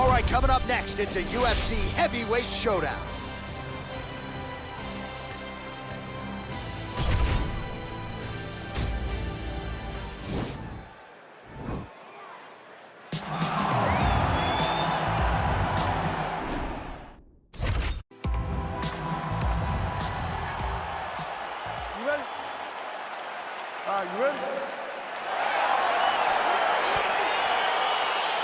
All right, coming up next, it's a UFC heavyweight showdown. You ready? You ready?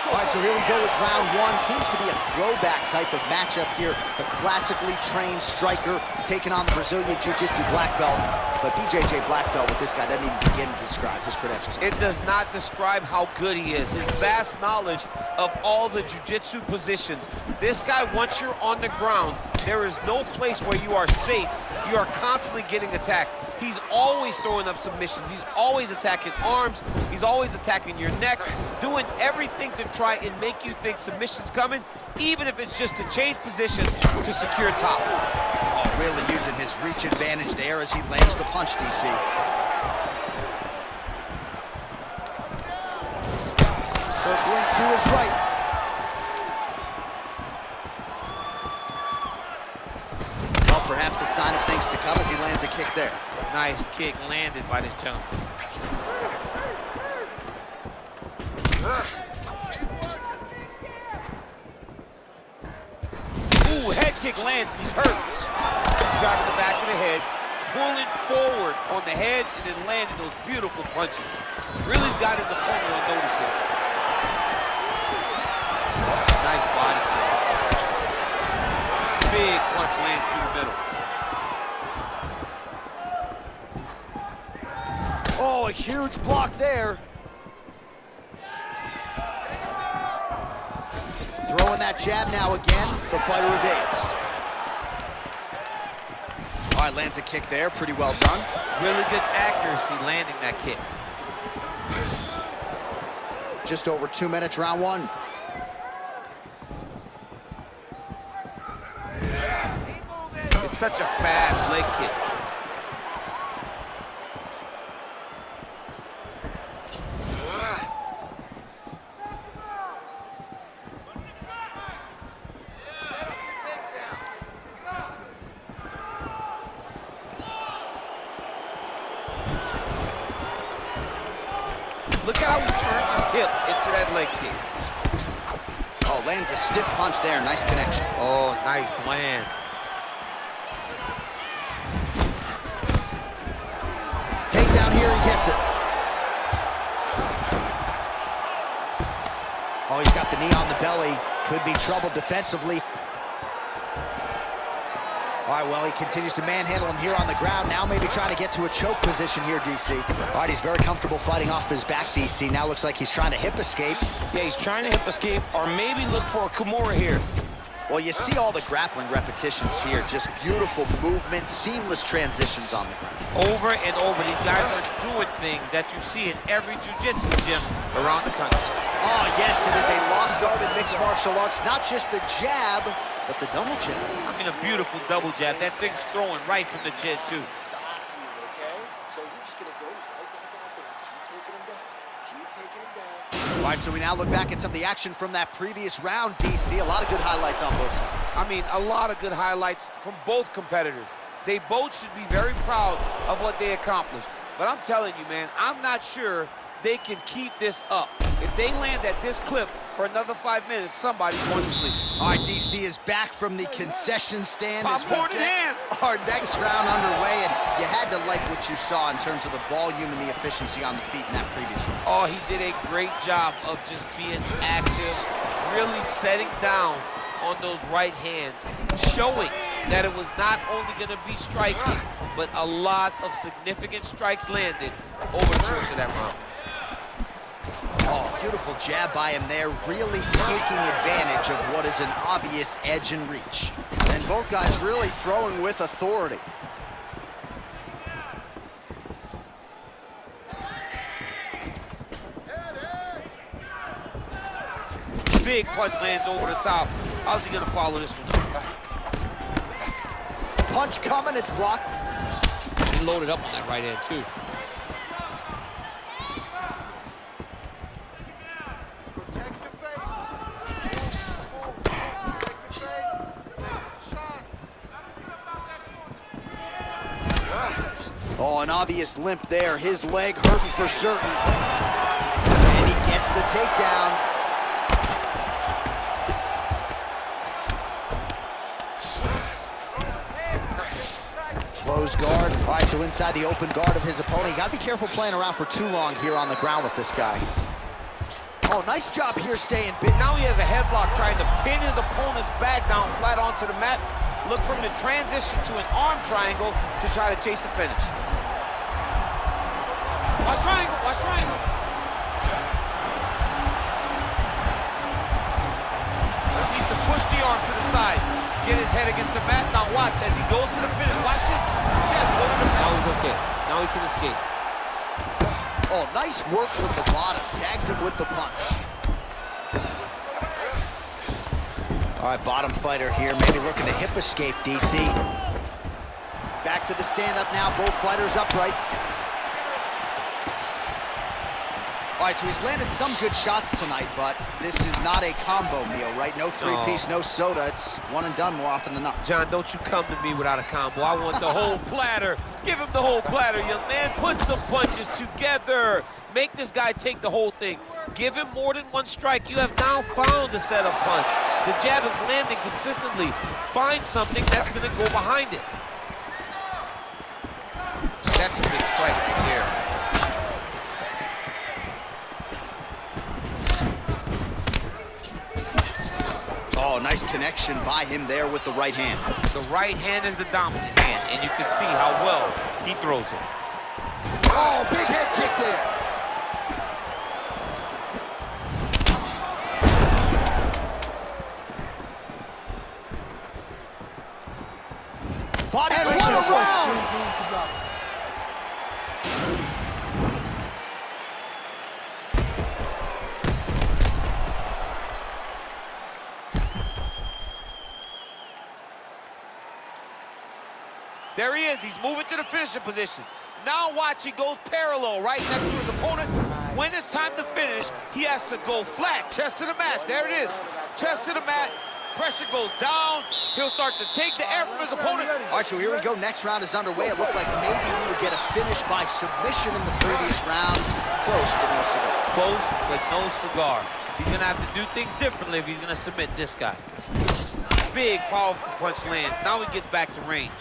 All right, so here we go with round one. Seems to be a throwback type of matchup here. The classically trained striker taking on the Brazilian Jiu-Jitsu black belt. But BJJ black belt with this guy doesn't even begin to describe his credentials. It does not describe how good he is. His vast knowledge of all the Jiu-Jitsu positions. This guy, once you're on the ground, there is no place where you are safe. You are constantly getting attacked. He's always throwing up submissions. He's always attacking arms. He's always attacking your neck, doing everything to try and make you think submission's coming, even if it's just to change position to secure top. Oh, really using his reach advantage there as he lands the punch, DC. Circling to his right. Well, perhaps a sign of things to come as he lands a kick there. Nice kick landed by this gentleman. Ooh, head kick lands, he's hurt. Driving the back of the head, pulling forward on the head, and then landing those beautiful punches. Really's got his opponent on notice here. Nice body kick. Big punch lands through the middle. Oh, a huge block there. Throwing that jab now again. The fighter evades. All right, lands a kick there. Pretty well done. Really good accuracy landing that kick. Just over 2 minutes, round one. It's such a fast leg kick. Look how he turns his hip into that leg kick. Oh, lands a stiff punch there. Nice connection. Oh, nice land. Takedown here, he gets it. Oh, he's got the knee on the belly. Could be trouble defensively. All right, well, he continues to manhandle him here on the ground. Now maybe trying to get to a choke position here, DC. All right, he's very comfortable fighting off his back, DC. Now looks like he's trying to hip escape. Yeah, he's trying to hip escape or maybe look for a Kimura here. Well, you see all the grappling repetitions here. Just beautiful movement, seamless transitions on the ground. Over and over, these guys are doing things that you see in every jiu-jitsu gym around the country. Oh, yes, it is a lost art in mixed martial arts. Not just the jab, but the double jab. I mean, a beautiful double jab. That thing's throwing right from the chin, too. Okay? So you're just going to go right back out there and keep taking him down. Keep taking him down. All right, so we now look back at some of the action from that previous round, DC. A lot of good highlights on both sides. I mean, a lot of good highlights from both competitors. They both should be very proud of what they accomplished. But I'm telling you, man, I'm not sure they can keep this up. If they land at this clip for another 5 minutes, somebody's going to sleep. All right, DC is back from the concession stand as we Popcorn in get hand. our next round underway, and you had to like what you saw in terms of the volume and the efficiency on the feet in that previous round. Oh, he did a great job of just being active, really setting down on those right hands, showing that it was not only going to be striking, but a lot of significant strikes landed over the course of that round. Oh, beautiful jab by him there, really taking advantage of what is an obvious edge and reach. And both guys really throwing with authority. Big punch lands over the top. How's he gonna follow this one? Punch coming, it's blocked. He loaded up on that right hand, too. obvious limp there. His leg hurting for certain. And he gets the takedown. Close guard. All right, so inside the open guard of his opponent. You got to be careful playing around for too long here on the ground with this guy. Oh, nice job here staying big. Now he has a headlock trying to pin his opponent's back down flat onto the mat. Look for him to transition to an arm triangle to try to chase the finish. Watch triangle, watch triangle. He needs to push the arm to the side. Get his head against the mat. Now watch as he goes to the finish. Watch his chest go to the mat. Now he's okay. Now he can escape. Oh, nice work from the bottom. Tags him with the punch. All right, bottom fighter here. Maybe looking to hip escape, DC. Back to the stand-up now. Both fighters upright. All right, so he's landed some good shots tonight, but this is not a combo meal, right? No three-piece, no soda. It's one and done more often than not. John, don't you come to me without a combo. I want the whole platter. Give him the whole platter, young man. Put some punches together. Make this guy take the whole thing. Give him more than one strike. You have now found a setup punch. The jab is landing consistently. Find something that's going to go behind it. That's a big strike right there. Oh, nice connection by him there with the right hand. The right hand is the dominant hand, and you can see how well he throws it. Oh, big head kick there. Body and what a round! There he is. He's moving to the finishing position. Now watch, he goes parallel right next to his opponent. When it's time to finish, he has to go flat, chest to the mat. There it is. Chest to the mat. Pressure goes down. He'll start to take the air from his opponent. All right, so here we go. Next round is underway. It looked like maybe we would get a finish by submission in the previous round. Close, but no cigar. Close, but no cigar. He's going to have to do things differently if he's going to submit this guy. Big, powerful punch lands. Now he gets back to range.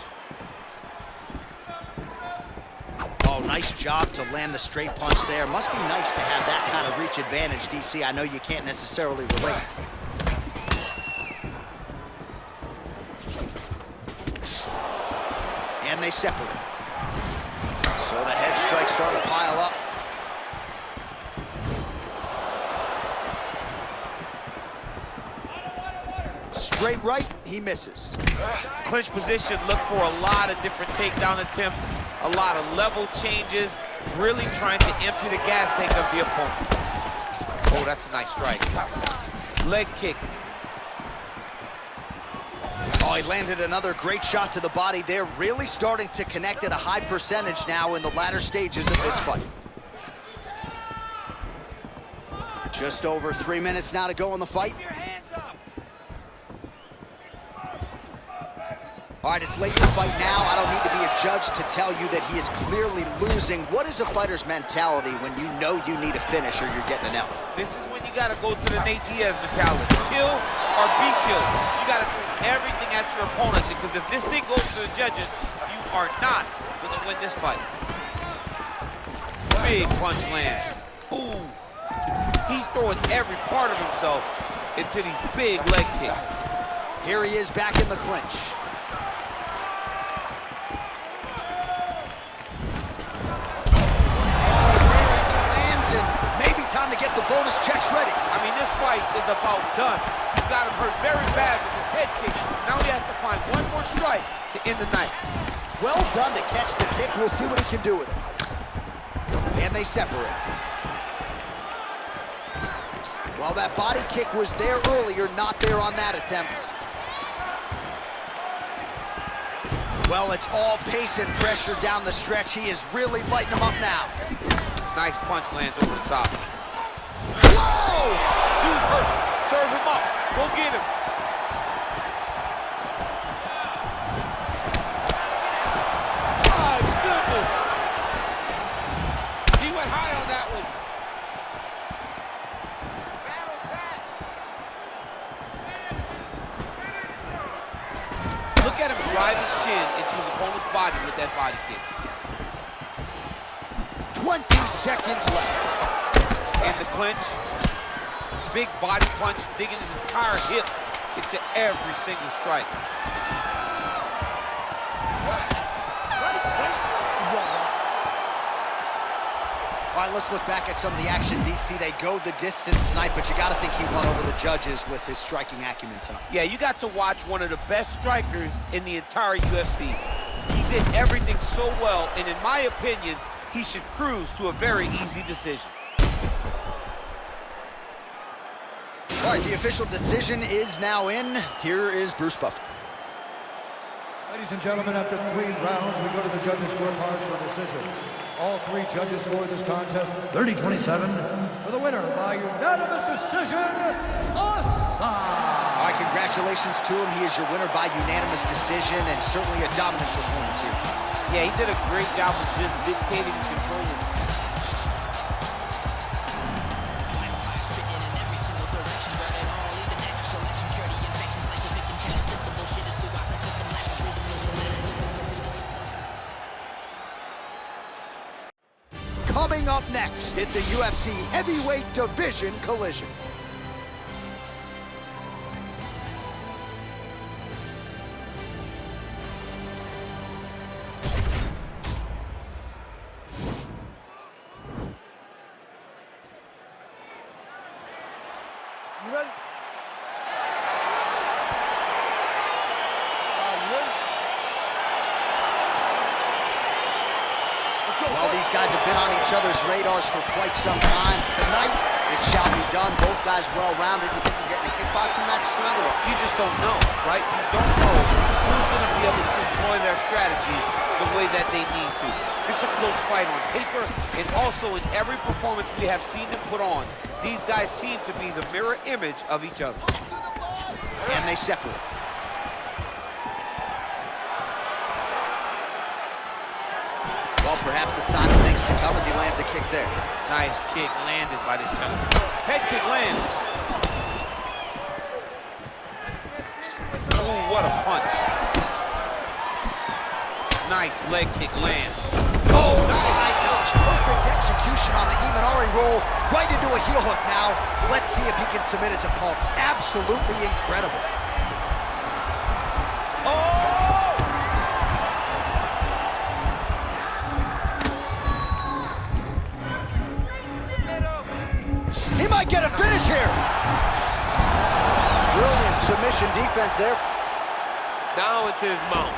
Oh, nice job to land the straight punch there. Must be nice to have that kind of reach advantage, DC. I know you can't necessarily relate. And they separate. So the head strikes start to pile up. Straight right, he misses. Clinch position, look for a lot of different takedown attempts, a lot of level changes, really trying to empty the gas tank of the opponent. Oh, that's a nice strike. Leg kick. Oh, he landed another great shot to the body there, really starting to connect at a high percentage now in the latter stages of this fight. Just over 3 minutes now to go in the fight. All right, it's late in the fight now. I don't need to be a judge to tell you that he is clearly losing. What is a fighter's mentality when you know you need a finish or you're getting an L? This is when you got to go to the Nate Diaz mentality. Kill or be killed. You got to throw everything at your opponent, because if this thing goes to the judges, you are not going to win this fight. Big punch lands. Ooh. He's throwing every part of himself into these big leg kicks. Here he is back in the clinch. Time to get the bonus checks ready. I mean, this fight is about done. He's got him hurt very bad with his head kick. Now he has to find one more strike to end the night. Well done to catch the kick. We'll see what he can do with it. And they separate. Well, that body kick was there earlier, not there on that attempt. Well, it's all pace and pressure down the stretch. He is really lighting them up now. Nice punch lands over the top. Whoa! Dude's hurt. Serve him up. Go get him. My goodness. body with that body kick. 20 seconds left. In the clinch, big body punch, digging his entire hip into every single strike. All right, let's look back at some of the action, DC. They go the distance tonight, but you got to think he won over the judges with his striking acumen tonight. Yeah, you got to watch one of the best strikers in the entire UFC. He did everything so well, and in my opinion, he should cruise to a very easy decision. All right, the official decision is now in. Here is Bruce Buffer. Ladies and gentlemen, after 3 rounds, we go to the judges' scorecards for decision. All 3 judges scored this contest 30-27 for the winner by unanimous decision, Assad. All right, congratulations to him. He is your winner by unanimous decision, and certainly a dominant performance here tonight. Yeah, he did a great job of just dictating and controlling. Coming up next, it's a UFC heavyweight division collision. You ready? You ready? Let's go. Well, these guys have been on each other's radars for quite some time. Tonight, it shall be done. Both guys well-rounded. You think we're getting a kickboxing match tonight or what? You just don't know, right? You don't know who's going to be able to employ their strategy the way that they need to. It's a close fight on paper, and also in every performance we have seen them put on, these guys seem to be the mirror image of each other. And they separate. Well, perhaps a sign of things to come as he lands a kick there. Nice kick landed by this gentleman. Head kick lands. Ooh, what a punch. Nice leg kick lands. Oh my gosh, perfect execution on the Imanari roll, right into a heel hook now. Let's see if he can submit his opponent. Absolutely incredible. He might get a finish here. Brilliant submission defense there. Down into his mount.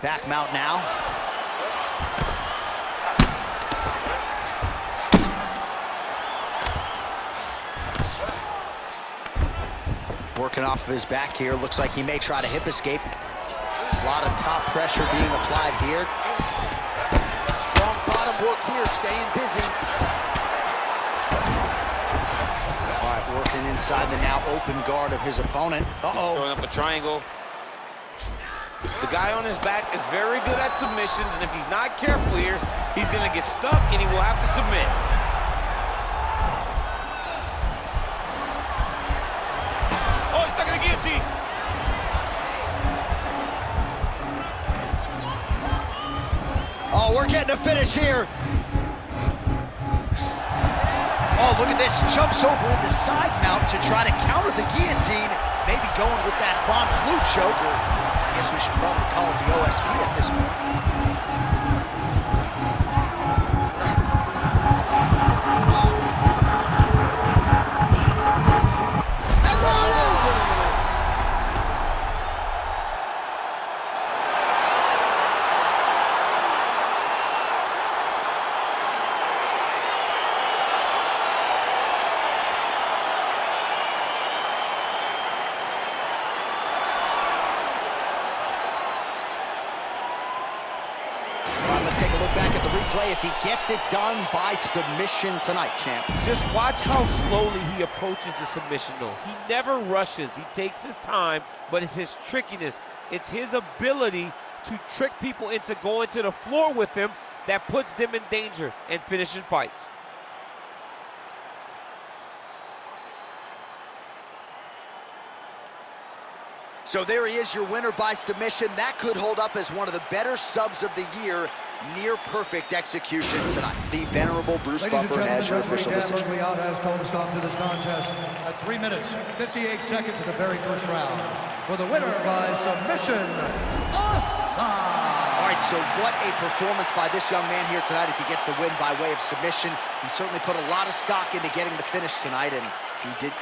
Back mount now. Working off of his back here. Looks like he may try to hip escape. A lot of top pressure being applied here. Strong bottom work here, staying busy. All right, working inside the now open guard of his opponent. Uh-oh. Throwing up a triangle. The guy on his back is very good at submissions, and if he's not careful here, he's going to get stuck, and he will have to submit. Oh, he's stuck in the guillotine. Oh, we're getting a finish here. Oh, look at this. Jumps over into side mount to try to counter the guillotine. Maybe going with that Von Flue choke, or I guess we should probably call it the OSP at this point. Take a look back at the replay as he gets it done by submission tonight, champ. Just watch how slowly he approaches the submission, though. He never rushes. He takes his time, but it's his trickiness. It's his ability to trick people into going to the floor with him that puts them in danger and finishing fights. So there he is, your winner by submission. That could hold up as one of the better subs of the year. Near perfect execution tonight. The venerable Bruce Buffer has your official decision. Lachlan has called a stop to this contest at 3 minutes, 58 seconds of the very first round. For the winner by submission, All right, so what a performance by this young man here tonight as he gets the win by way of submission. He certainly put a lot of stock into getting the finish tonight, and he did.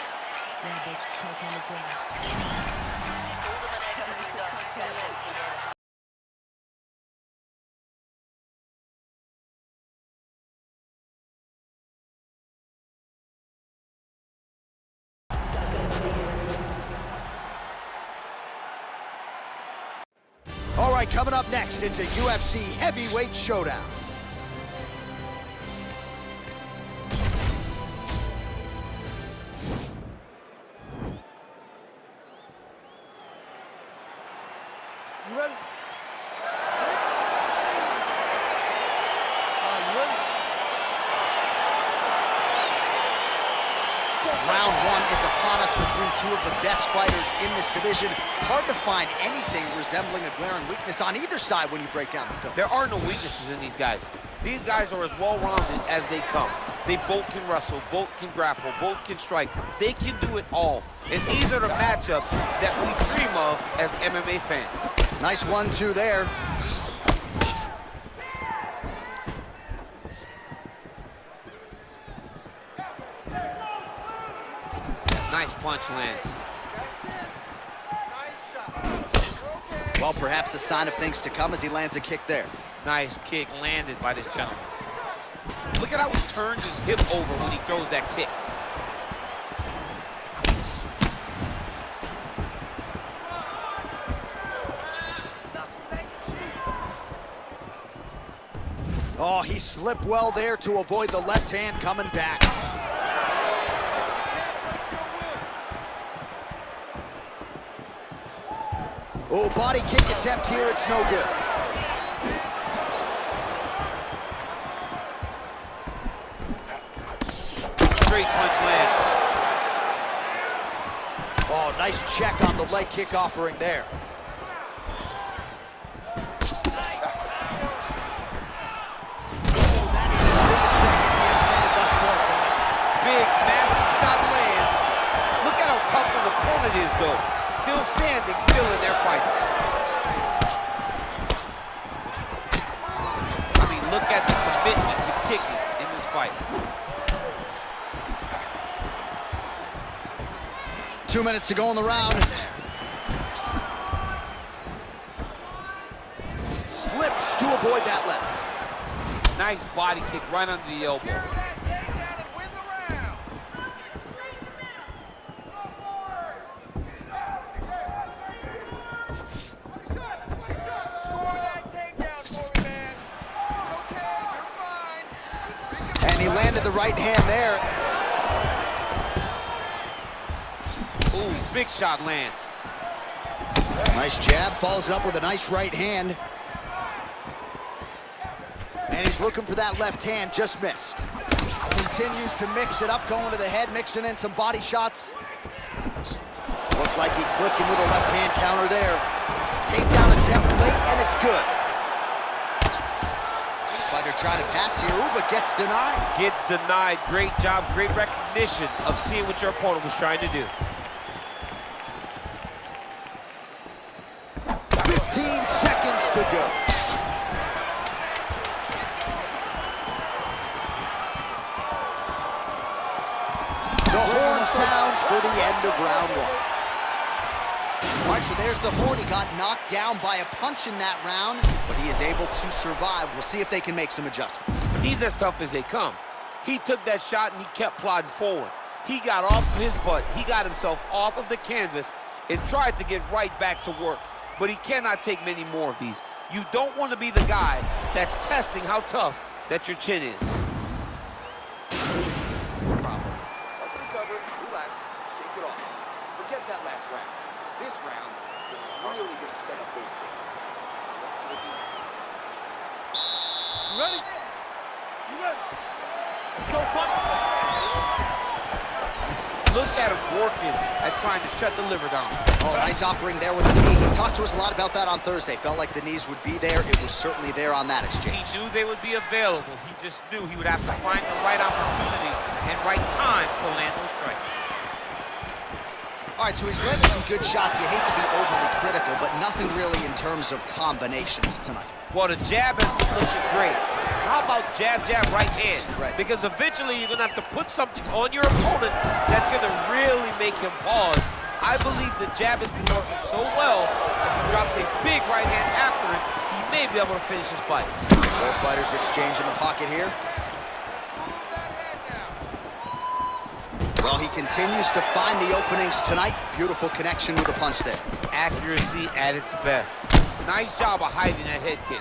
All right, coming up next, it's a UFC heavyweight showdown. You ready? Round one is upon us between two of the best fighters in this division. Hard to find anything resembling a glaring weakness on either side when you break down the film. There are no weaknesses in these guys. These guys are as well-rounded as they come. They both can wrestle, both can grapple, both can strike. They can do it all. And these are the matchups that we dream of as MMA fans. Nice 1-2 there. Nice punch lands. Well, perhaps a sign of things to come as he lands a kick there. Nice kick landed by this gentleman. Look at how he turns his hip over when he throws that kick. Oh, he slipped well there to avoid the left hand coming back. Oh, body kick attempt here, it's no good. Straight punch lands. Oh, nice check on the leg kick offering there. Big, massive shot lands. Look at how tough his opponent is, though. Still standing, still in their fight. I mean, look at the commitment to kicking in this fight. 2 minutes to go in the round. Slips to avoid that left. Nice body kick right under the elbow. And he landed the right hand there. Ooh, big shot lands. Nice jab, follows it up with a nice right hand. And he's looking for that left hand, just missed. Continues to mix it up, going to the head, mixing in some body shots. Looks like he clipped him with a left hand counter there. Takedown attempt late, and it's good. Fighter trying to pass here, ooh, but gets denied. Gets denied. Great job, great recognition of seeing what your opponent was trying to do. 15 seconds to go. The horn sounds for the end of round one. All right, so there's the horn. He got knocked down by a punch in that round, but he is able to survive. We'll see if they can make some adjustments. He's as tough as they come. He took that shot and he kept plodding forward. He got off of his butt. He got himself off of the canvas and tried to get right back to work. But he cannot take many more of these. You don't want to be the guy that's testing how tough that your chin is. Recover, relax, shake it off. Forget that last round. This round is really going to set up those takedowns. You ready? You ready? Let's go fight. Look at him working at trying to shut the liver down. Oh, nice offering there with the knee. He talked to us a lot about that on Thursday. Felt like the knees would be there. It was certainly there on that exchange. He knew they would be available. He just knew he would have to find the right opportunity and right time to land those strikes. All right, so he's landed some good shots. You hate to be overly critical, but nothing really in terms of combinations tonight. Well, the jab has been looking great. How about jab, jab, right hand? Right. Because eventually you're going to have to put something on your opponent that's going to really make him pause. I believe the jab has been working so well, if he drops a big right hand after it, he may be able to finish his fight. Both fighters exchange in the pocket here. Well, he continues to find the openings tonight. Beautiful connection with the punch there. Accuracy at its best. Nice job of hiding that head kick.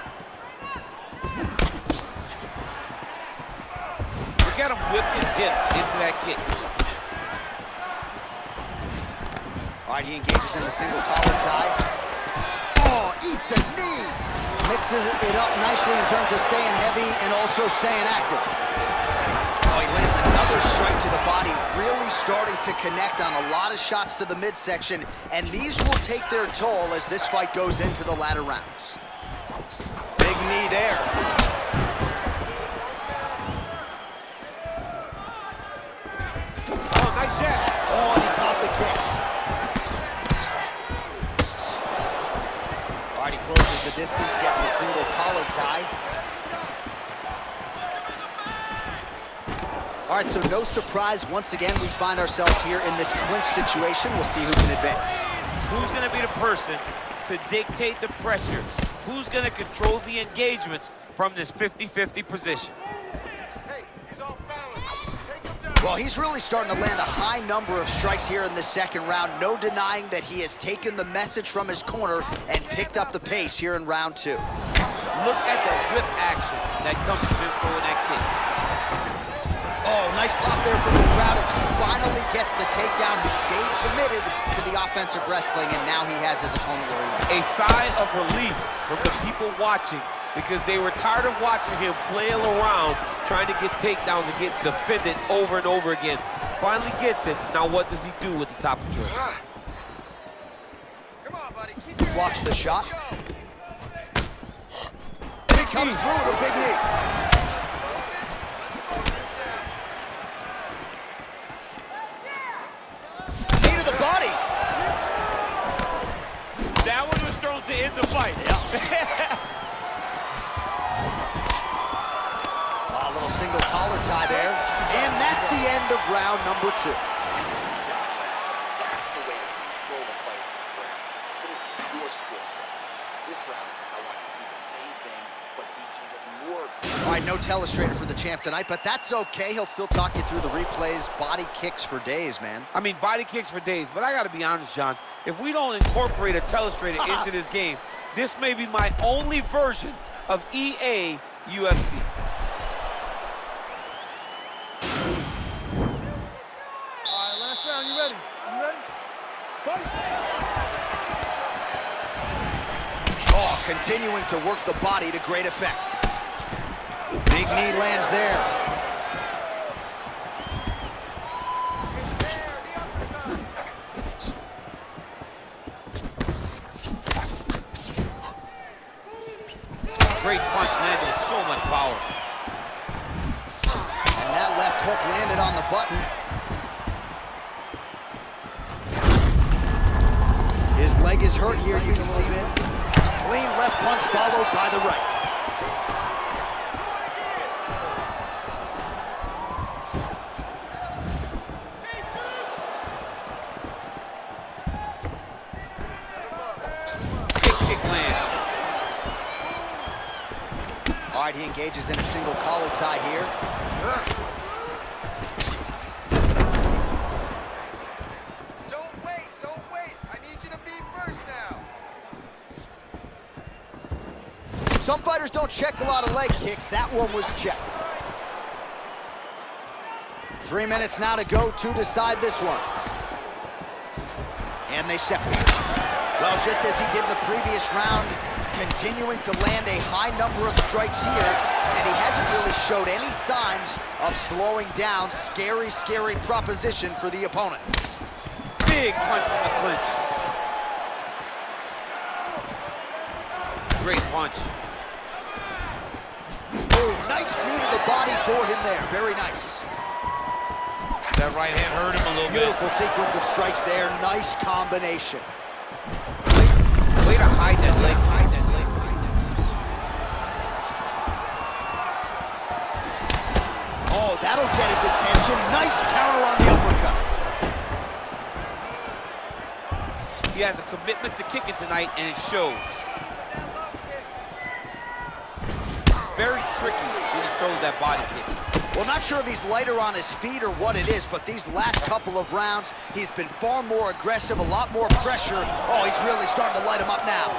Look at him whip his hip into that kick. All right, he engages in the single collar tie. Oh, eats a knee. Mixes it up nicely in terms of staying heavy and also staying active. Oh, he lands another strike to the body, really starting to connect on a lot of shots to the midsection, and these will take their toll as this fight goes into the latter rounds. Big knee there. Oh, nice jab. Oh, and he caught the kick. All right, he closes the distance, gets the single collar tie. All right, so no surprise. Once again, we find ourselves here in this clinch situation. We'll see who can advance. Who's going to be the person to dictate the pressure? Who's going to control the engagements from this 50-50 position? Hey, he's off balance. Take him down. Well, he's really starting to land a high number of strikes here in this second round. No denying that he has taken the message from his corner and picked up the pace here in round two. Look at the whip action that comes from him throwing that kick. Oh, nice pop there from the crowd as he finally gets the takedown. He stayed committed to the offensive wrestling, and now he has his opponent where he wants. A sigh of relief from the people watching because they were tired of watching him flail around trying to get takedowns and get defended over and over again. Finally gets it. Now what does he do with the top control? Come on, buddy. Keep your Watch the shot. And he comes through with a big knee. Knee to the body. That one was thrown to end the fight. A little single collar tie there. And that's the end of round number two. That's the way to control the fight. Put it in your skill set. This round, I want to see the same thing, but be even more. All right, no telestrator for the champ tonight, but that's okay. He'll still talk you through the replays. Body kicks for days, man. I mean, body kicks for days, but I got to be honest, John. If we don't incorporate a telestrator into this game, this may be my only version of EA UFC. All right, last round. You ready? You ready? Fight! Oh, continuing to work the body to great effect. Big knee lands there. Great punch landed with so much power. And that left hook landed on the button. His leg is hurt here, you can see that. Clean left punch followed by the right. Big kick lands. All right, he engages in a single collar tie here. Don't wait, don't wait. I need you to be first now. Some fighters don't check a lot of leg kicks. That one was checked. 3 minutes now to go to decide this one. And they separate. Well, just as he did in the previous round, Continuing to land a high number of strikes here, and he hasn't really showed any signs of slowing down. Scary, scary proposition for the opponent. Big punch from the clinch. Great punch. Oh, nice knee to the body for him there. Very nice. That right hand hurt him a little bit. Beautiful sequence of strikes there. Nice combination. Way to hide that leg. Hide that leg. Oh, that'll get his attention. Nice counter on the uppercut. He has a commitment to kicking tonight, and it shows. It's very tricky when he throws that body kick. Well, not sure if he's lighter on his feet or what it is, but these last couple of rounds, he's been far more aggressive, a lot more pressure. Oh, he's really starting to light him up now.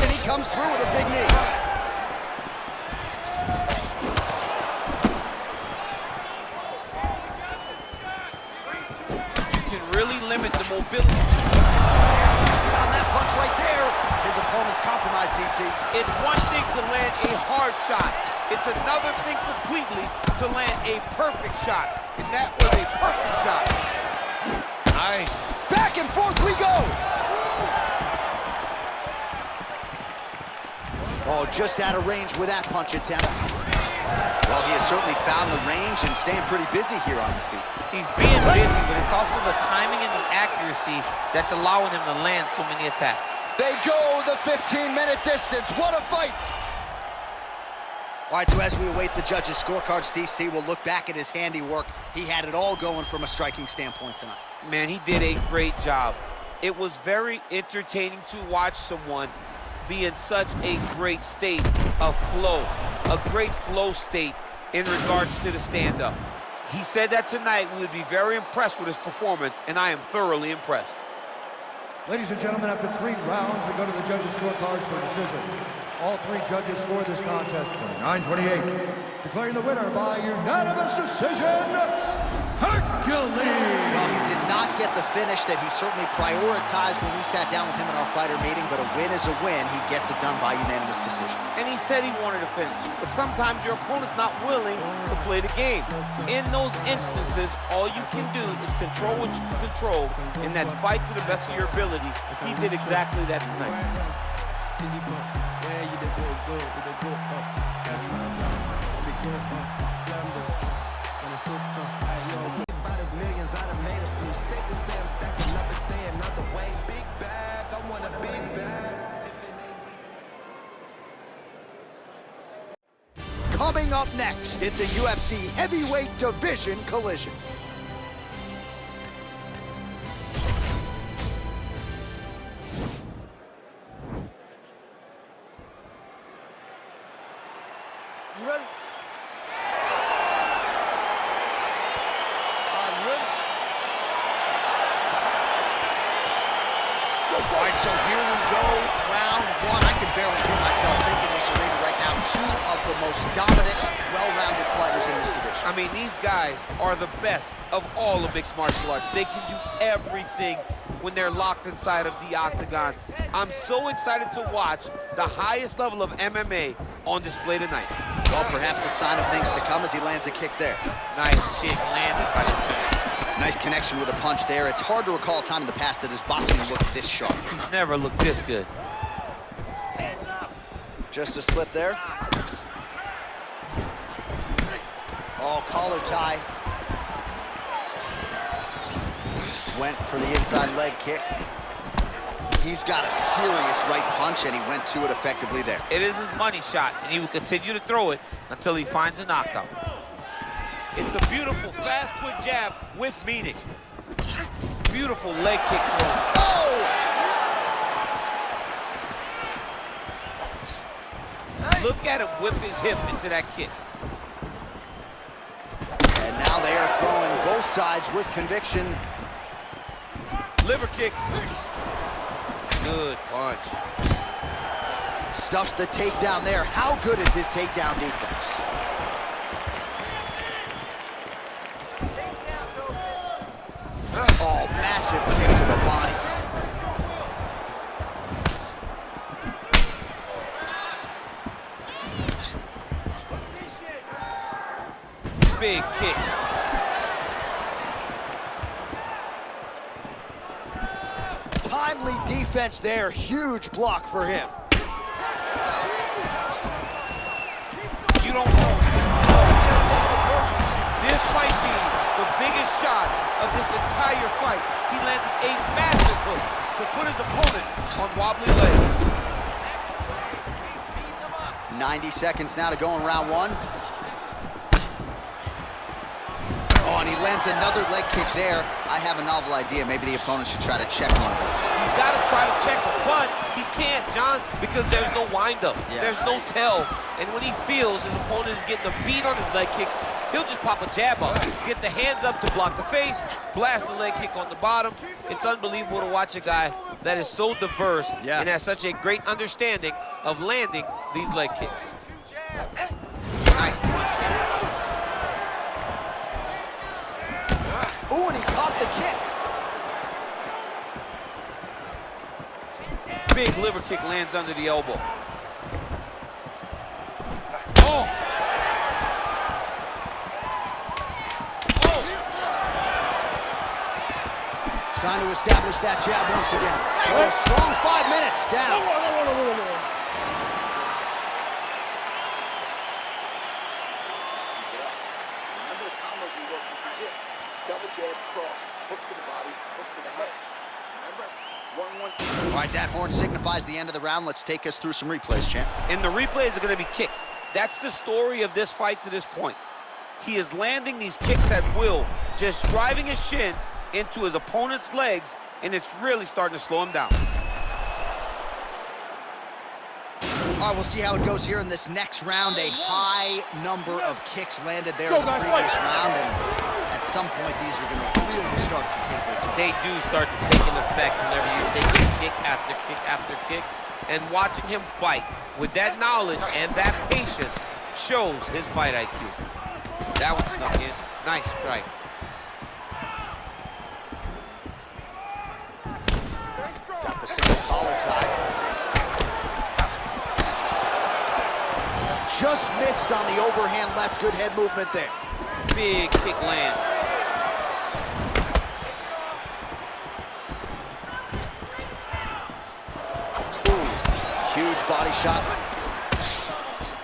And he comes through with a big knee. You can really limit the mobility. On that punch right there, his opponent's compromised, DC. It's one thing to land a hard shot. It's another thing completely to land a perfect shot. And that was a perfect shot. Nice. Back and forth we go. Oh, just out of range with that punch attempt. Well, he has certainly found the range and staying pretty busy here on the feet. He's being busy, but it's also the timing and the accuracy that's allowing him to land so many attacks. They go the 15-minute distance. What a fight! All right, so as we await the judges' scorecards, DC will look back at his handiwork. He had it all going from a striking standpoint tonight. Man, he did a great job. It was very entertaining to watch someone be in such a great state of flow, a great flow state in regards to the stand-up. He said that tonight we would be very impressed with his performance, and I am thoroughly impressed. Ladies and gentlemen, after 3 rounds, we go to the judges' scorecards for decision. All 3 judges scored this contest 29-28. Declaring the winner by unanimous decision, Hercules! Well, he did not get the finish that he certainly prioritized when we sat down with him in our fighter meeting, but a win is a win. He gets it done by unanimous decision. And he said he wanted to finish, but sometimes your opponent's not willing to play the game. In those instances, all you can do is control what you can control, and that's fight to the best of your ability. He did exactly that tonight. Coming up next, it's a UFC heavyweight division collision. You ready? All right, All right, so here we go, round 1. I can barely hear myself thinking this arena right now. 2 of the most dominant, well-rounded fighters in this division. I mean, these guys are the best of all of mixed martial arts. They can do everything when they're locked inside of the octagon. I'm so excited to watch the highest level of MMA on display tonight. Well, perhaps a sign of things to come as he lands a kick there. Nice shit landed by the finish. Nice connection with a punch there. It's hard to recall a time in the past that his boxing looked this sharp. He's never looked this good. Just a slip there. Oh, collar tie. Went for the inside leg kick. He's got a serious right punch, and he went to it effectively there. It is his money shot, and he will continue to throw it until he finds a knockout. It's a beautiful, fast, quick jab with meaning. Beautiful leg kick throw. Oh! Look at him whip his hip into that kick. And now they are throwing both sides with conviction. Liver kick. Good punch. Stuffs the takedown there. How good is his takedown defense? Oh, massive kick to the body. big kick. Timely defense there, huge block for him. You don't know. This might be the biggest shot of this entire fight. He landed a massive hook to put his opponent on wobbly legs. 90 seconds now to go in round one. Oh, and he lands another leg kick there. I have a novel idea. Maybe the opponent should try to check one of this. He's got to try to check him, but he can't, John, because there's no windup. Yeah. There's no tell. And when he feels his opponent is getting a beat on his leg kicks, he'll just pop a jab up, get the hands up to block the face, blast the leg kick on the bottom. It's unbelievable to watch a guy that is so diverse and has such a great understanding of landing these leg kicks. Nice punch there. Ooh, and he caught the kick. Big liver kick lands under the elbow. Oh! Trying to establish that jab once again. So a strong 5 minutes down. Remember the combos we worked with the jab. Double jab, cross, hook to the body, hook to the head. Remember? 1-1. All right, that horn signifies the end of the round. Let's take us through some replays, champ. And the replays are going to be kicks. That's the story of this fight to this point. He is landing these kicks at will, just driving his shin into his opponent's legs, and it's really starting to slow him down. All right, we'll see how it goes here in this next round. A high number of kicks landed there in the previous round, and at some point, these are going to really start to take their toll. They do start to take an effect whenever you're taking kick after kick after kick, and watching him fight with that knowledge and that patience shows his fight IQ. That one snuck in. Nice strike. Got the single collar tie. Just missed on the overhand left. Good head movement there. Big kick lands. Ooh, huge body shot.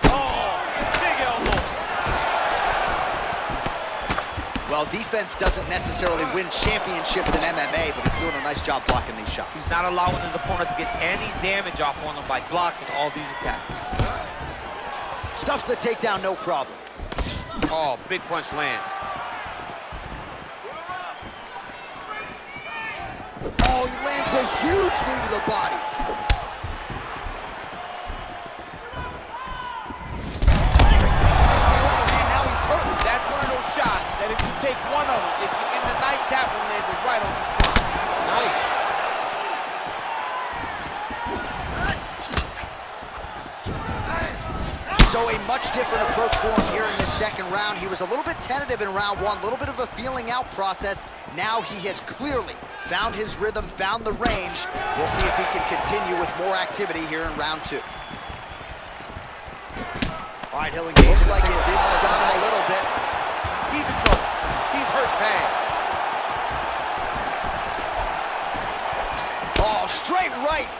Oh, big elbow. Well, defense doesn't necessarily win championships in MMA, but he's doing a nice job blocking these shots. He's not allowing his opponent to get any damage off on him by blocking all these attacks. Stuffs the takedown, no problem. Oh, big punch lands. Oh, he lands a huge knee to the body. And now he's hurt. That's one of those shots that if you take one of them, if you're in the night, that one landed right on the spot. Nice. So a much different approach for him here in this second round. He was a little bit tentative in round one, a little bit of a feeling out process. Now he has clearly found his rhythm, found the range. We'll see if he can continue with more activity here in round two. All right, he'll engage it like it did stun him a little bit. He's in trouble. He's hurt bad. Oh, straight right.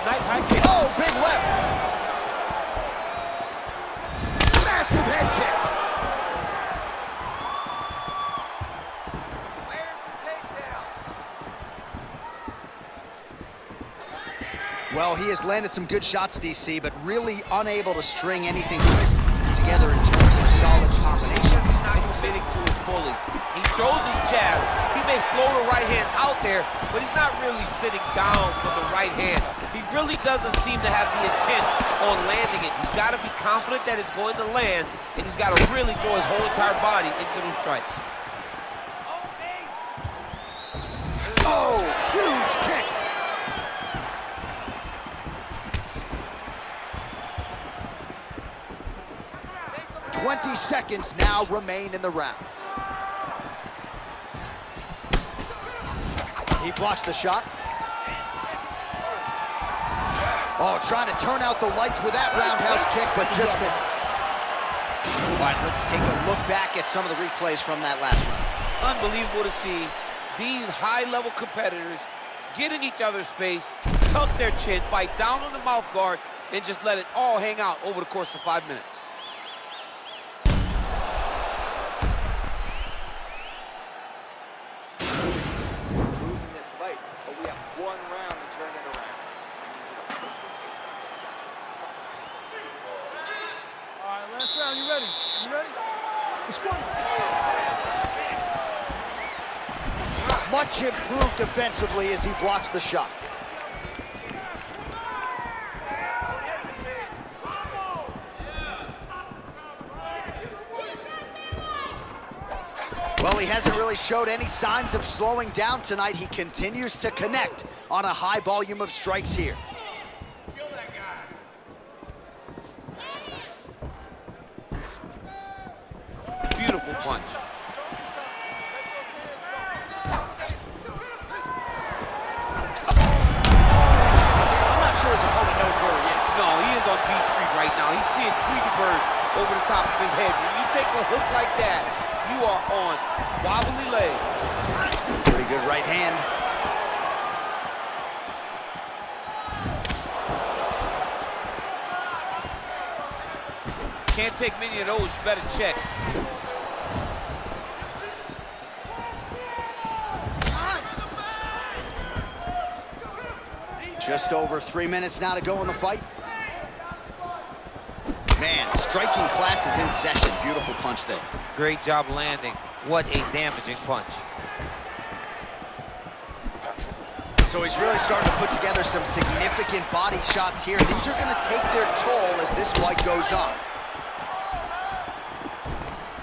Nice high kick. Oh, big left. Massive head kick. Where's the takedown? Well, he has landed some good shots, DC, but really unable to string anything together in terms of solid combinations. He's not committing to it fully. He throws his jab. He may float a right hand out there, but he's not really sitting down with the right hand. He really doesn't seem to have the intent on landing it. He's got to be confident that it's going to land, and he's got to really throw his whole entire body into those strikes. Oh, huge kick. .20 seconds now remain in the round. He blocks the shot. Oh, trying to turn out the lights with that roundhouse kick, but just misses. All right, let's take a look back at some of the replays from that last round. Unbelievable to see these high-level competitors get in each other's face, tuck their chin, bite down on the mouth guard, and just let it all hang out over the course of 5 minutes. Losing this fight, but we have 1 round to turn it around. I need you to push the pace on this guy. All right, last round. You ready? You ready? It's fun. Much improved defensively as he blocks the shot. Well, he hasn't really showed any signs of slowing down tonight. He continues to connect on a high volume of strikes here. Beautiful punch. I'm not sure his opponent knows where he is. No, he is on Beat Street right now. He's seeing Tweety birds over the top of his head. When you take a hook like that, you are on wobbly legs. Pretty good right hand. Can't take many of those, you better check. Just over 3 minutes now to go in the fight. Man, striking class is in session. Beautiful punch there. Great job landing. What a damaging punch. So he's really starting to put together some significant body shots here. These are going to take their toll as this fight goes on.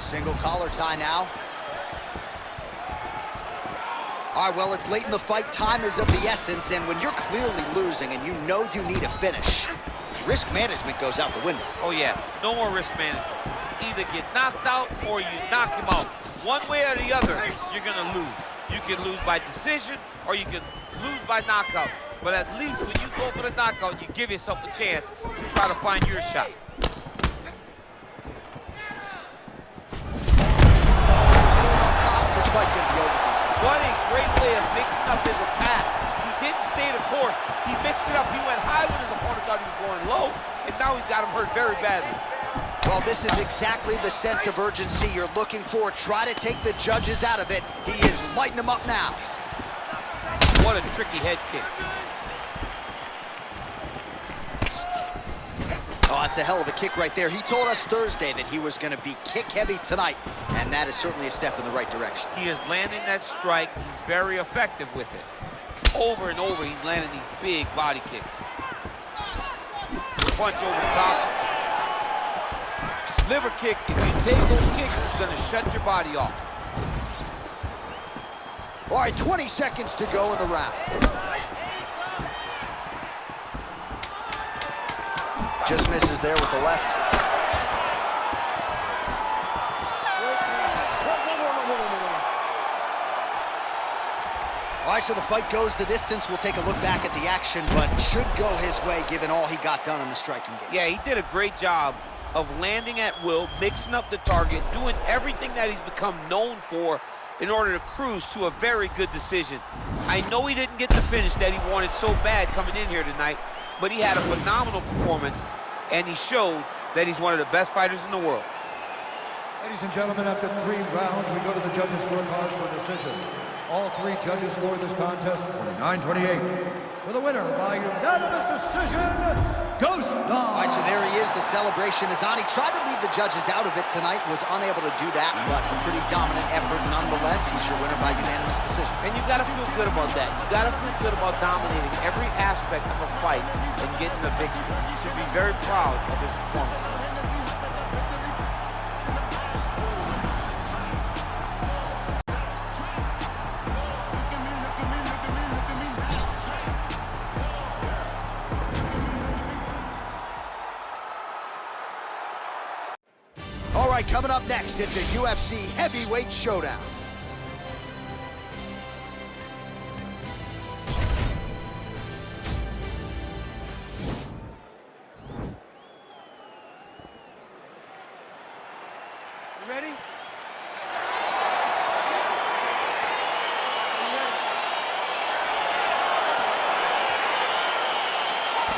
Single collar tie now. All right, well, it's late in the fight. Time is of the essence, and when you're clearly losing and you know you need a finish, risk management goes out the window. Oh yeah, no more risk management. Either get knocked out or you knock him out. One way or the other, you're gonna lose. You can lose by decision or you can lose by knockout. But at least when you go for the knockout, you give yourself a chance to try to find your shot. This fight's gonna be over. What a great way of mixing up his attack. He didn't stay the course. He mixed it up. He went high when his opponent thought he was going low, and now he's got him hurt very badly. Well, this is exactly the sense of urgency you're looking for. Try to take the judges out of it. He is lighting them up now. What a tricky head kick. Oh, that's a hell of a kick right there. He told us Thursday that he was going to be kick-heavy tonight, and that is certainly a step in the right direction. He is landing that strike. He's very effective with it. Over and over, he's landing these big body kicks. Punch over the top. Liver kick, if you take those kicks, it's going to shut your body off. All right, 20 seconds to go in the round. Just misses there with the left. All right, so the fight goes the distance. We'll take a look back at the action, but should go his way given all he got done in the striking game. Yeah, he did a great job of landing at will, mixing up the target, doing everything that he's become known for in order to cruise to a very good decision. I know he didn't get the finish that he wanted so bad coming in here tonight, but he had a phenomenal performance, and he showed that he's one of the best fighters in the world. Ladies and gentlemen, after 3 rounds, we go to the judges' scorecards for decision. All 3 judges scored this contest 29-28. For the winner by unanimous decision, Ghost Dog. All right, so there he is, the celebration. Azani tried to leave the judges out of it tonight, was unable to do that, but a pretty dominant effort nonetheless. He's your winner by unanimous decision. And you gotta feel good about that. You gotta feel good about dominating every aspect of a fight and getting the victory. You should be very proud of his performance. All right, coming up next, it's a UFC heavyweight showdown.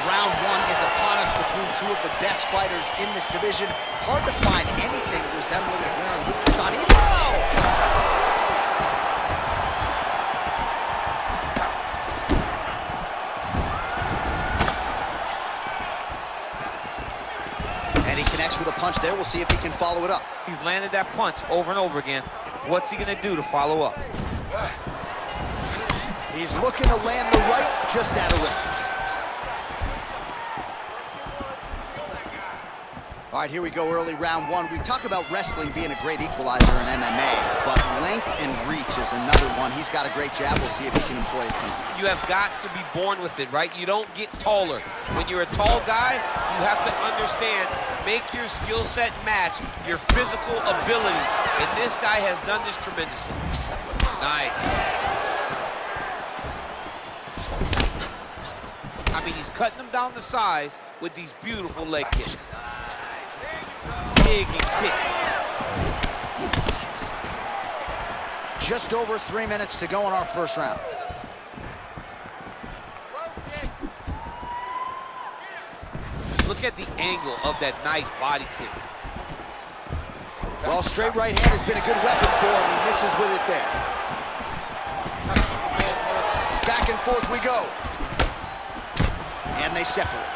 Round one is upon us between two of the best fighters in this division. Hard to find anything resembling a glaring weakness on either. And he connects with a punch there. We'll see if he can follow it up. He's landed that punch over and over again. What's he gonna do to follow up? He's looking to land the right just out of range. All right, here we go, early round one. We talk about wrestling being a great equalizer in MMA, but length and reach is another one. He's got a great jab. We'll see if he can employ it tonight. You have got to be born with it, right? You don't get taller. When you're a tall guy, you have to understand, make your skill set match your physical abilities. And this guy has done this tremendously. Nice. I mean, he's cutting them down to size with these beautiful leg kicks. Big and kick. Just over 3 minutes to go in our first round. Look at the angle of that nice body kick. Well, straight right hand has been a good weapon for him. He misses with it there. Back and forth we go. And they separate.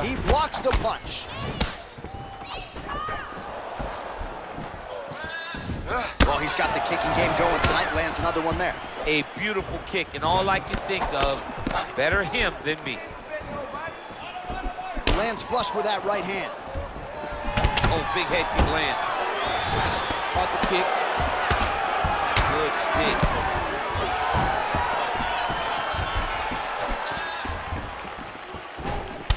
He blocks the punch. Well, he's got the kicking game going tonight. Lands another one there. A beautiful kick, and all I can think of, better him than me. Lands flush with that right hand. Oh, big head kick land. Caught the kick. Good stick.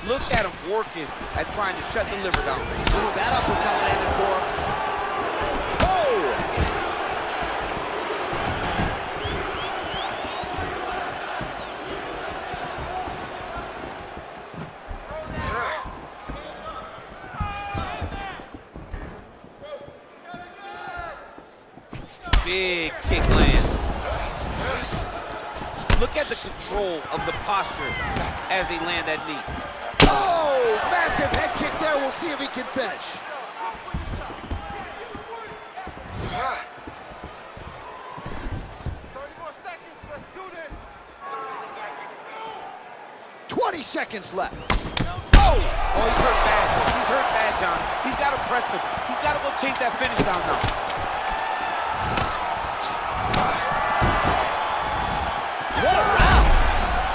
Look at him working at trying to shut the liver down. Ooh, that uppercut landed for him. Oh! Big kick lands. Look at the control of the posture as they land that knee. Oh, massive head kick there. We'll see if he can finish. 20 seconds left. Oh! Oh, he's hurt bad. He's hurt bad, John. He's got to press him. He's got to go chase that finish down now. What a round!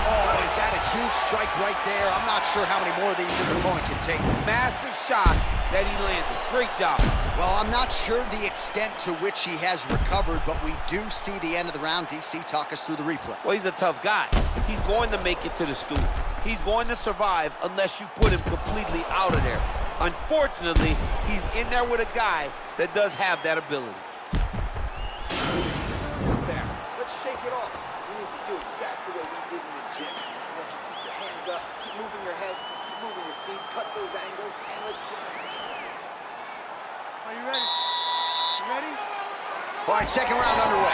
Oh, is that a huge strike right there? I'm not sure how many more of these his opponent can take. Massive shot that he landed. Great job. Well, I'm not sure the extent to which he has recovered, but we do see the end of the round. DC, talk us through the replay. Well, he's a tough guy. He's going to make it to the stool. He's going to survive unless you put him completely out of there. Unfortunately, he's in there with a guy that does have that ability. There. Let's shake it off. We need to do exactly what we did in the gym. I want you to keep your hands up, keep moving your head, keep moving your feet, cut those angles, and let's jam. Are you ready? You ready? All right, second round underway.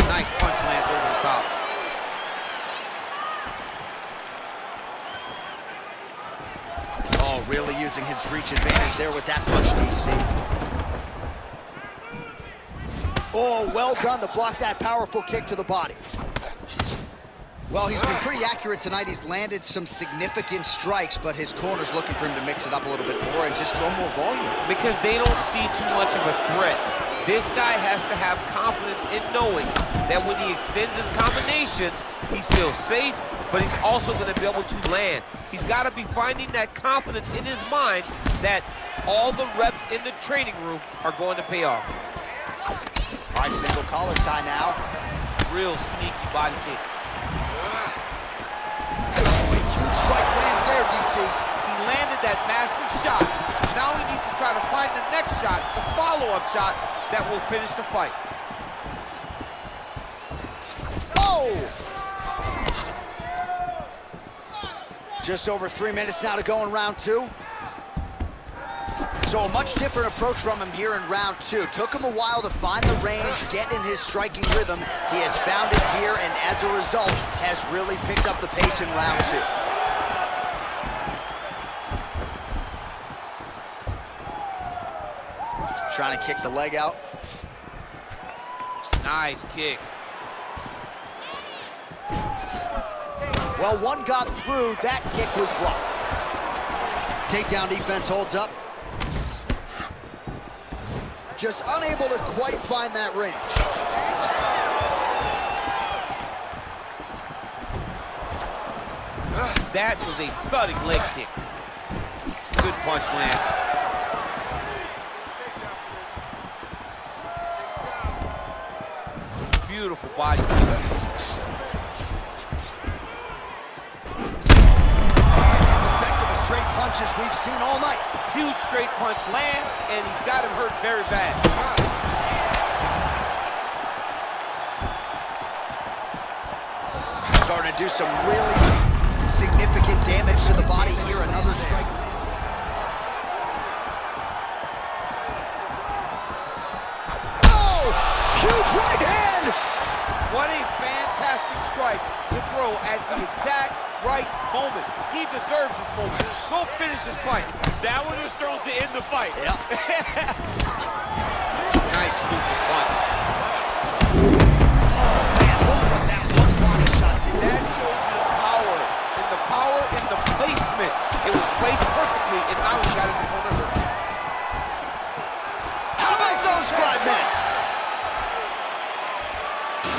Nice punch land over the top. Oh, really using his reach advantage there with that punch, DC. Oh, well done to block that powerful kick to the body. Well, he's been pretty accurate tonight. He's landed some significant strikes, but his corner's looking for him to mix it up a little bit more and just throw more volume. Because they don't see too much of a threat. This guy has to have confidence in knowing that when he extends his combinations, he's still safe, but he's also going to be able to land. He's got to be finding that confidence in his mind that all the reps in the training room are going to pay off. All right, single collar tie now. Real sneaky body kick. Huge strike lands there, DC. He landed that massive shot. Now he needs to try to find the next shot, the follow-up shot that will finish the fight. Oh! Just over 3 minutes now to go in round two. So a much different approach from him here in round 2. Took him a while to find the range, get in his striking rhythm. He has found it here, and as a result, has really picked up the pace in round 2. Trying to kick the leg out. Nice kick. Well, one got through. That kick was blocked. Takedown defense holds up. Just unable to quite find that range. That was a thudding leg kick. Good punch lands. Beautiful body kick. As effective as straight punches we've seen all night. Huge straight punch lands, and he's got him hurt very bad. Starting to do some really significant damage to the body here. Another strike. Oh! Huge right hand! What a fantastic strike to throw at the exact right moment. He deserves this moment. Go finish this fight. That one was thrown to end the fight. Yeah. Nice looping punch. Man, look what that one body shot did. That shows you the power in the placement. It was placed perfectly, and now he got his opponent hurt. How about those 5 minutes?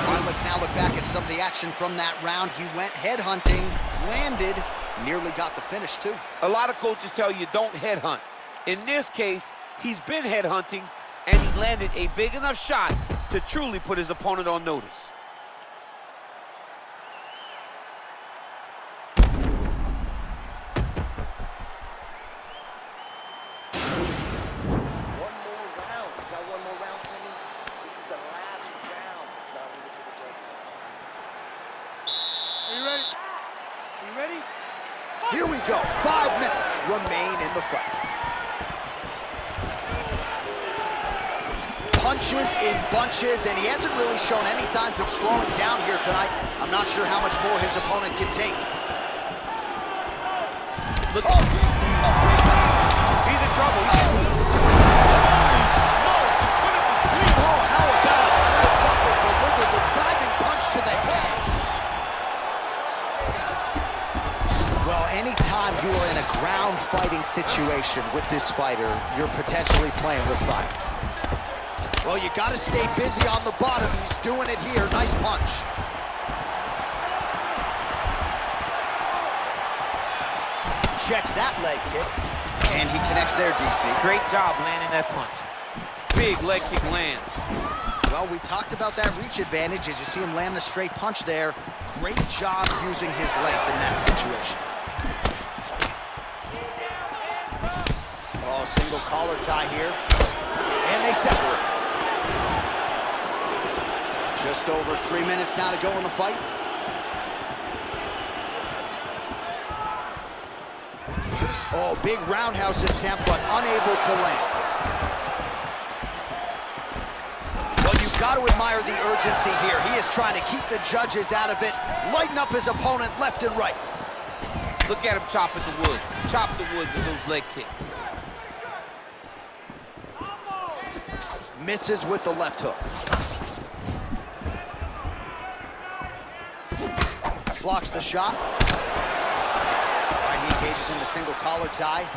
All right, let's now look back at some of the action from that round. He went headhunting, landed, nearly got the finish too. A lot of coaches tell you don't headhunt. In this case, he's been headhunting, and he landed a big enough shot to truly put his opponent on notice. One more round. You got one more round for me? This is the last round. Let's not leave it to the judges. Are you ready? Are you ready? Here we go. 5 minutes remain in the fight. Punches in bunches, and he hasn't really shown any signs of slowing down here tonight. I'm not sure how much more his opponent can take. Look. He's in trouble. Oh, how about a left up that delivers a diving punch to the head? Well, anytime you are in a ground fighting situation with this fighter, you're potentially playing with fire. Well, you gotta stay busy on the bottom. He's doing it here. Nice punch. Checks that leg kick, and he connects there, DC. Great job landing that punch. Big leg kick land. Well, we talked about that reach advantage as you see him land the straight punch there. Great job using his length in that situation. Oh, single collar tie here. And they separate. Just over 3 minutes now to go in the fight. Oh, big roundhouse attempt, but unable to land. Well, you've got to admire the urgency here. He is trying to keep the judges out of it, lighten up his opponent left and right. Look at him chopping the wood. Chop the wood with those leg kicks. Misses with the left hook. Blocks the shot. All right, he engages in the single collar tie.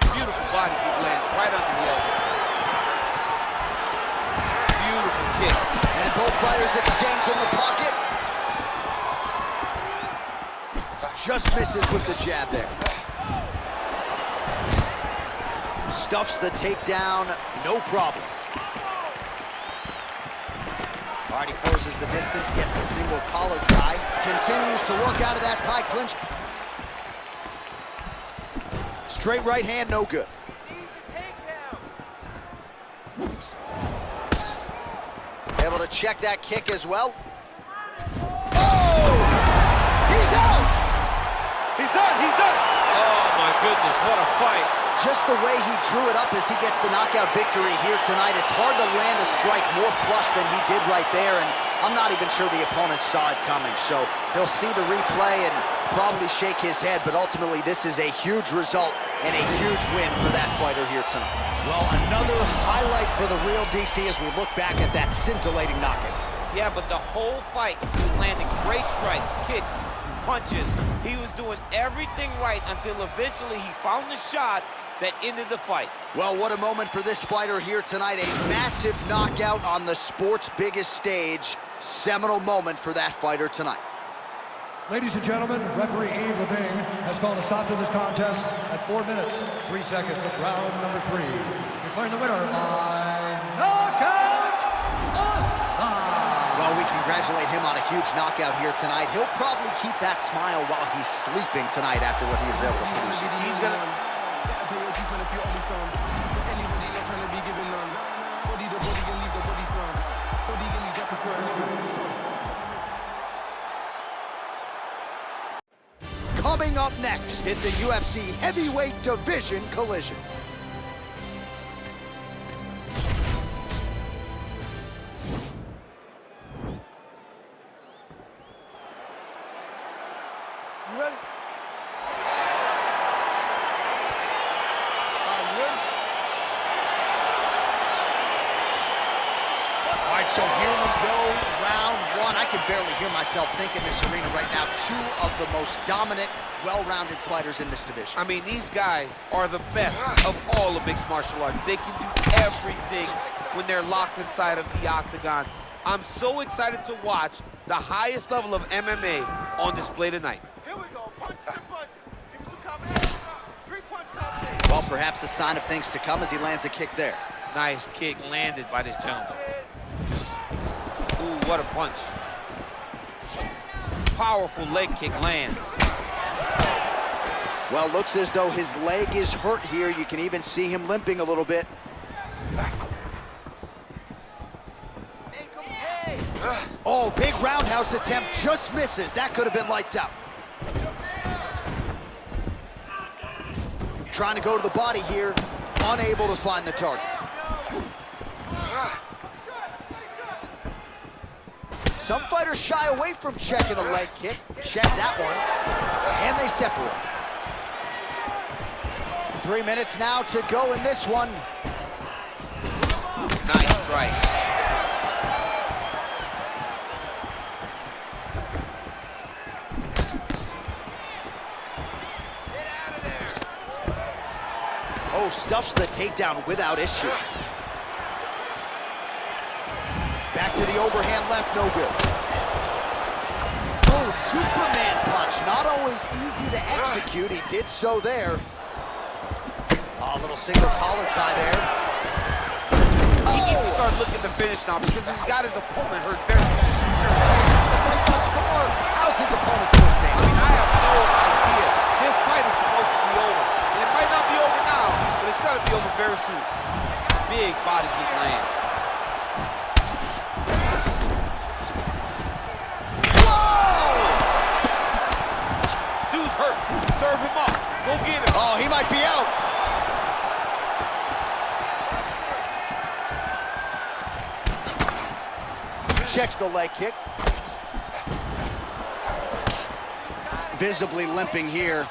Beautiful body kick land right under the elbow. Beautiful kick. And both fighters exchange in the pocket. Just misses with the jab there. Stuffs the takedown, no problem. All right, he closes the distance, gets the single collar tie, continues to work out of that tie clinch. Straight right hand, no good. Able to check that kick as well. Oh! He's out! He's done, he's done! Oh my goodness, what a fight. Just the way he drew it up as he gets the knockout victory here tonight, it's hard to land a strike more flush than he did right there, and I'm not even sure the opponent saw it coming. So he'll see the replay and probably shake his head, but ultimately this is a huge result and a huge win for that fighter here tonight. Well, another highlight for the real DC as we look back at that scintillating knockout. Yeah, but the whole fight, he was landing great strikes, kicks, punches. He was doing everything right until eventually he found the shot that ended the fight. Well, what a moment for this fighter here tonight. A massive knockout on the sport's biggest stage. Seminal moment for that fighter tonight. Ladies and gentlemen, referee Yves Levine has called a stop to this contest at 4 minutes, 3 seconds of round number 3. Declaring the winner by knockout aside. Well, we congratulate him on a huge knockout here tonight. He'll probably keep that smile while he's sleeping tonight after what he was able to produce. He's gonna... Coming up next, it's a UFC heavyweight division collision. You ready? All right, you ready? All right, so here we go, round 1. I can barely hear myself think in this arena right now. 2 of the most dominant, well-rounded fighters in this division. I mean, these guys are the best of all the mixed martial arts. They can do everything when they're locked inside of the octagon. I'm so excited to watch the highest level of MMA on display tonight. Here we go. Punches and punches. Give me some combination. 3-punch combination. Well, perhaps a sign of things to come as he lands a kick there. Nice kick landed by this gentleman. Ooh, what a punch. Powerful leg kick lands. Well, looks as though his leg is hurt here. You can even see him limping a little bit. Oh, big roundhouse attempt, just misses. That could have been lights out. Trying to go to the body here, unable to find the target. Some fighters shy away from checking a leg kick. Check that one, and they separate. 3 minutes now to go in this one. Nice strike. Oh, stuffs the takedown without issue. Back to the overhand left, no good. Oh, Superman punch. Not always easy to execute. He did so there. Oh, a little single collar tie there. He needs to start looking to finish now because he's got his opponent hurt very The fight thus far. How's his opponent still I standing? mean, I have no idea. This fight is supposed to be over. And it might not be over now, but it's going to be over very soon. Big body kick lands. Dude's hurt. Serve him up. Go get him. Oh, he might be out. Checks the leg kick. Visibly limping here.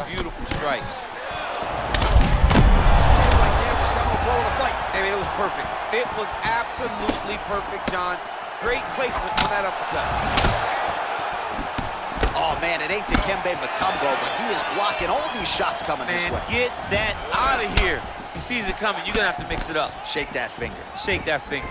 Beautiful strikes. Right there, the seminal blow of the fight. I mean, it was perfect. It was absolutely perfect, John. Great placement on that uppercut. Oh, man, it ain't Dikembe Mutombo, but he is blocking all these shots coming his Man, way. get that out of here. He sees it coming. You're going to have to mix it up. Shake that finger. Shake that finger.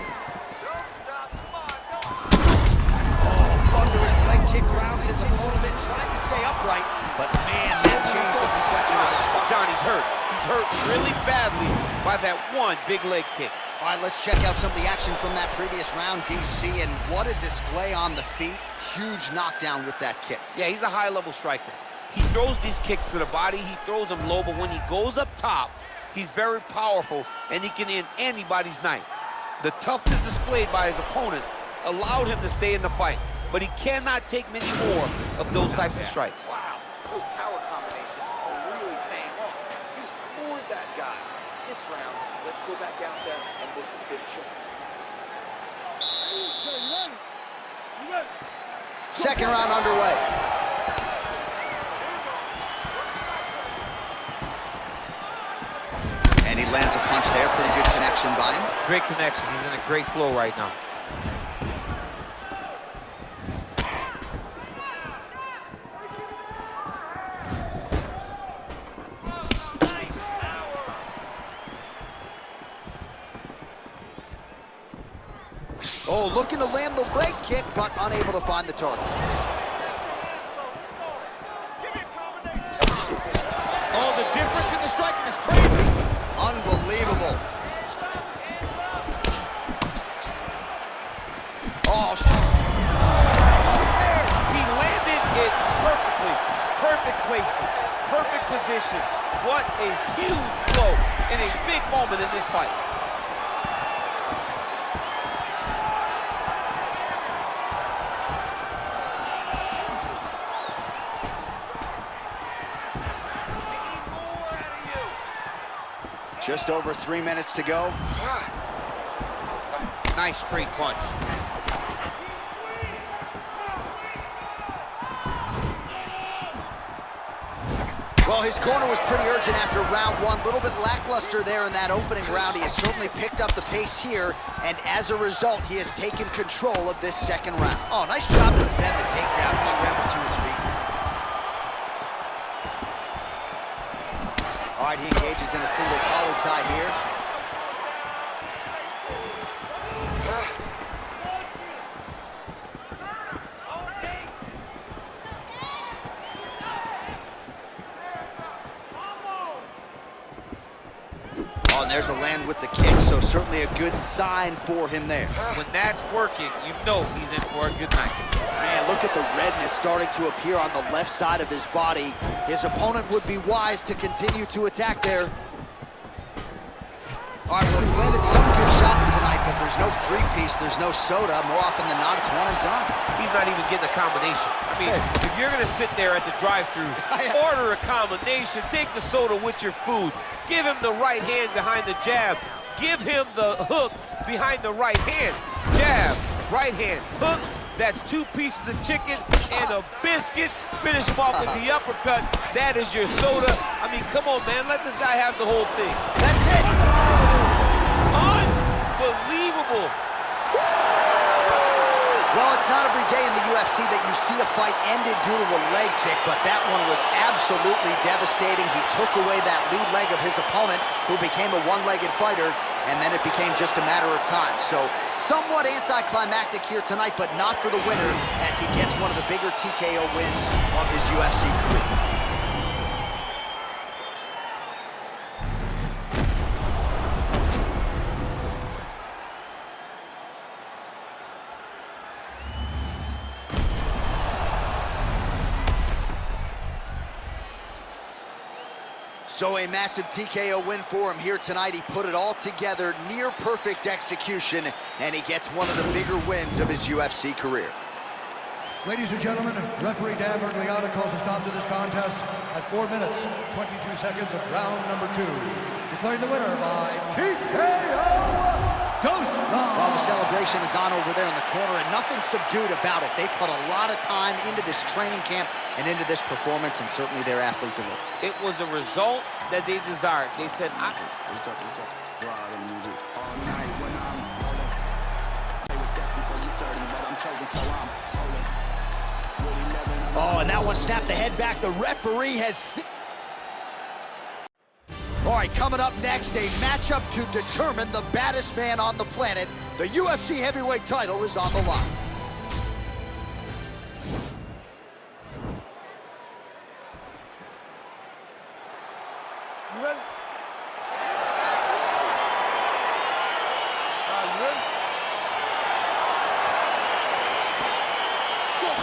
Oh, thunderous leg kick grounds his opponent and tried to stay upright, but man, that changed the complexion of this fight. John, he's hurt. He's hurt really badly by that one big leg kick. All right, let's check out some of the action from that previous round, DC, and what a display on the feet. Huge knockdown with that kick. Yeah, he's a high-level striker. He throws these kicks to the body. He throws them low, but when he goes up top, he's very powerful, and he can end anybody's night. The toughness displayed by his opponent allowed him to stay in the fight. But he cannot take many more of those types of strikes. Wow, those power combinations are really paying off. You floored that guy. This round, let's go back out there and look to finish him. You ready? Second round underway. And he lands a punch there. Pretty good connection by him. Great connection. He's in a great flow right now. Oh, looking to land the leg kick, but unable to find the target. Oh, the difference in the striking is crazy. Unbelievable. Oh, He landed it perfectly. Perfect placement. Perfect position. What a huge blow in a big moment in this fight. just over 3 minutes to go. Nice straight punch. Well, his corner was pretty urgent after round one. A little bit lackluster there in that opening round. He has certainly picked up the pace here, and as a result, he has taken control of this second round. Oh, nice job to defend the takedown and scramble to his feet. All right, he engages in a single collar tie here. Oh, and there's a land with the kick, so certainly a good sign for him there. When that's working, you know he's in for a good night. Man, look at the redness starting to appear on the left side of his body. His opponent would be wise to continue to attack there. All right, well, he's landed some good shots tonight, but there's no three-piece, there's no soda. More often than not, it's one and done. He's not even getting a combination. I mean, if you're going to sit there at the drive-thru, order a combination, take the soda with your food, give him the right hand behind the jab, give him the hook behind the right hand. Jab, right hand, hook. That's 2 pieces of chicken and a biscuit. Finish him off with the uppercut. That is your soda. I mean, come on, man. Let this guy have the whole thing. That's it. Unbelievable. Well, it's not every day in the UFC that you see a fight ended due to a leg kick, but that one was absolutely devastating. He took away that lead leg of his opponent, who became a one-legged fighter, and then it became just a matter of time. So somewhat anticlimactic here tonight, but not for the winner, as he gets one of the bigger TKO wins of his UFC career. So a massive TKO win for him here tonight. He put it all together, near perfect execution, and he gets one of the bigger wins of his UFC career. Ladies and gentlemen, referee Dan Markiplier calls a stop to this contest at 4 minutes, 22 seconds of round number 2. Declaring the winner by TKO. Well, the celebration is on over there in the corner, and nothing subdued about it. They put a lot of time into this training camp and into this performance, and certainly their athlete delivered. It was a result that they desired. They said, Oh, and that one snapped the head back. The referee has... All right, coming up next, a matchup to determine the baddest man on the planet. The UFC heavyweight title is on the line. You ready? You ready?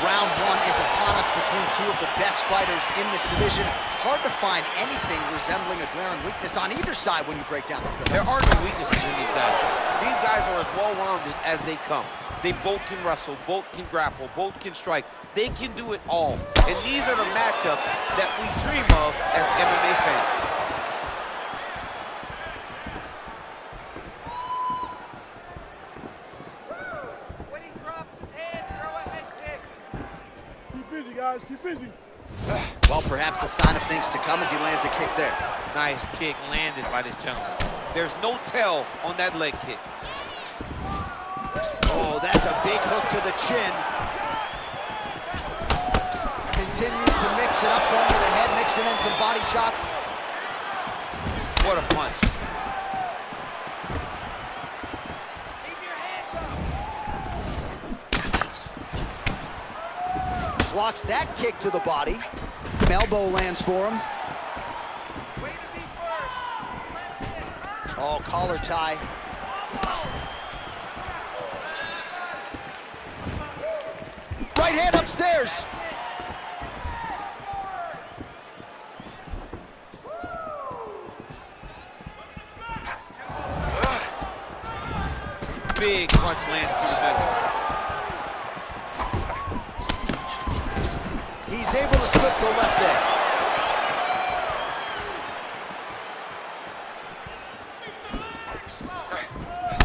Round one is upon us between two of the best fighters in this division. Hard to find anything resembling a glaring weakness on either side when you break down the film. there are no weaknesses in these guys. These guys are as well-rounded as they come. They both can wrestle, both can grapple, both can strike. They can do it all. And these are the matchups that we dream of as MMA fans. When he drops his head, throw a head kick. Keep busy, guys. Keep busy. Well, perhaps a sign of things to come as he lands a kick there. Nice kick landed by this gentleman. There's no tell on that leg kick. Oh, that's a big hook to the chin. Continues to mix it up, going to the head, mixing in some body shots. What a punch. Keep your hands up. Blocks that kick to the body. Elbow lands for him. Way to be first. Oh, collar tie. Right hand upstairs. Big punch lands through the middle. He's able to split the left leg.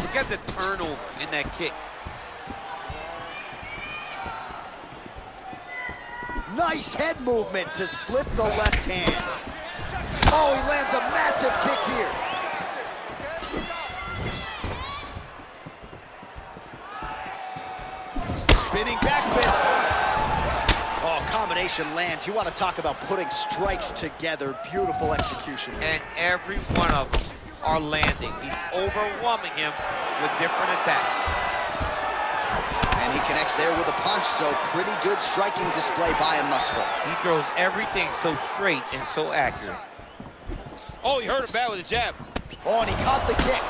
Look at the turnover in that kick. Nice head movement to slip the left hand. Oh, he lands a massive kick here. Spinning back fist. Oh, combination lands. You want to talk about putting strikes together. Beautiful execution. And every one of them are landing. He's overwhelming him with different attacks. And he connects there with a punch, so pretty good striking display by him thus far. He throws everything so straight and so accurate. Oh, he hurt him bad with a jab. Oh, and he caught the kick.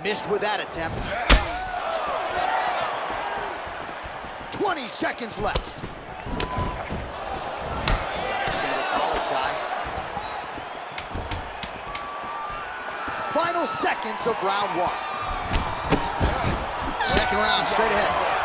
Missed with that attempt. 20 seconds left. Single collar tie. Final seconds of round one. Second round, straight ahead.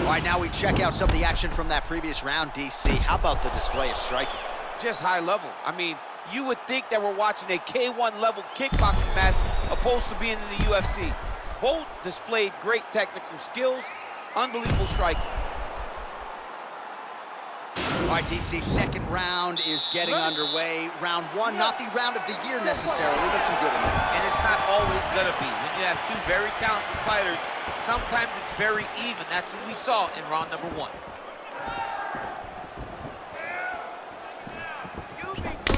All right, now we check out some of the action from that previous round, DC. How about the display of striking? Just high level. I mean, you would think that we're watching a K1 level kickboxing match opposed to being in the UFC. Both displayed great technical skills, unbelievable striking. All right, DC, second round is getting underway. Round one, not the round of the year necessarily, but some good in there. And it's not always gonna be. When you have two very talented fighters, sometimes it's very even. That's what we saw in round number one.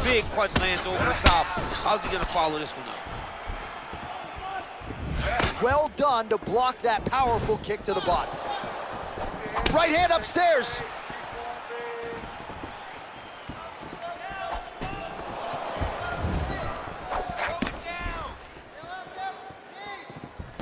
Big punch lands over the top. How's he gonna follow this one up? Well done to block that powerful kick to the body. Right hand upstairs.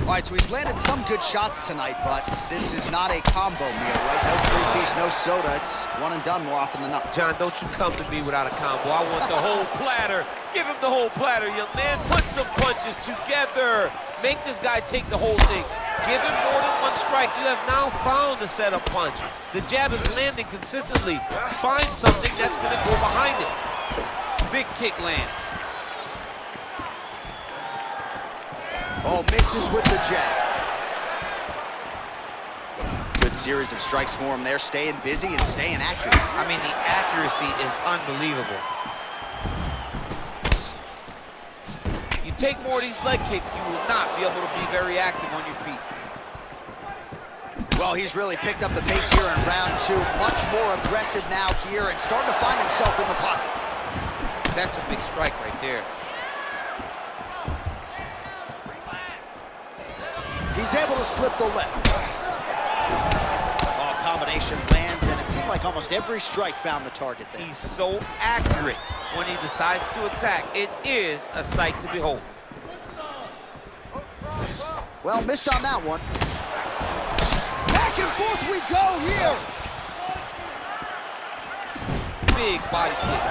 All right, so he's landed some good shots tonight, but this is not a combo meal, right? No three-piece, no soda. It's one and done more often than not. John, don't you come to me without a combo. I want the whole platter. Give him the whole platter, young man. Put some punches together. Make this guy take the whole thing. Give him more than one strike. You have now found a setup punch. The jab is landing consistently. Find something that's going to go behind it. Big kick lands. Oh, misses with the jab. Good series of strikes for him there, staying busy and staying accurate. I mean, the accuracy is unbelievable. You take more of these leg kicks, you will not be able to be very active on your feet. Well, he's really picked up the pace here in round two. Much more aggressive now here and starting to find himself in the pocket. That's a big strike right there. He's able to slip the left. Oh, combination lands, and it seemed like almost every strike found the target there. He's so accurate when he decides to attack. It is a sight to behold. Well, missed on that one. Back and forth we go here. Big body kick.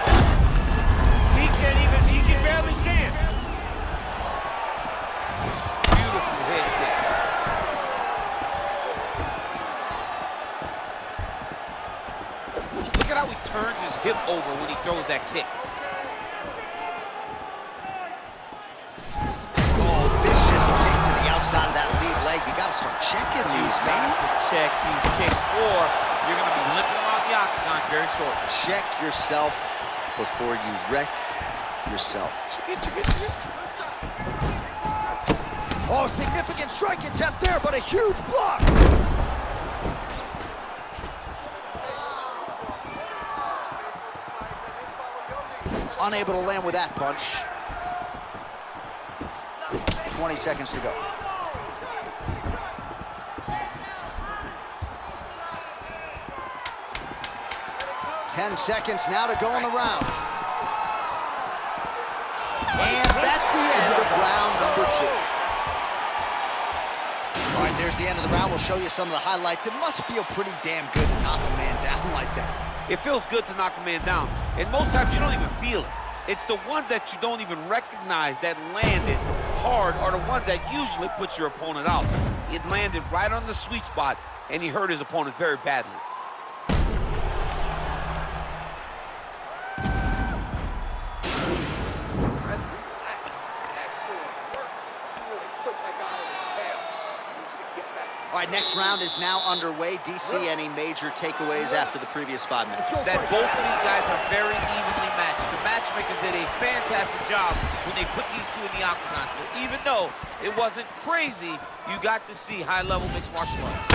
He can barely stand. Beautiful head kick. Look at how he turns his hip over when he throws that kick. Oh, vicious kick to the outside of that lead leg. You got to start checking these, man. Check these kicks, or you're going to be limping around the octagon very shortly. Check yourself before you wreck yourself. Oh, significant strike attempt there, but a huge block. Unable to land with that punch. 20 seconds to go. 10 seconds now to go in the round. And that's the end of round number 2. All right, there's the end of the round. We'll show you some of the highlights. It must feel pretty damn good to knock a man down like that. It feels good to knock a man down, and most times you don't even feel it. It's the ones that you don't even recognize that landed hard are the ones that usually put your opponent out. It landed right on the sweet spot, and he hurt his opponent very badly. All right, next round is now underway. DC, any major takeaways after the previous 5 minutes? That both of these guys are very evenly matched. The matchmakers did a fantastic job when they put these two in the octagon. So even though it wasn't crazy, you got to see high-level mixed martial arts.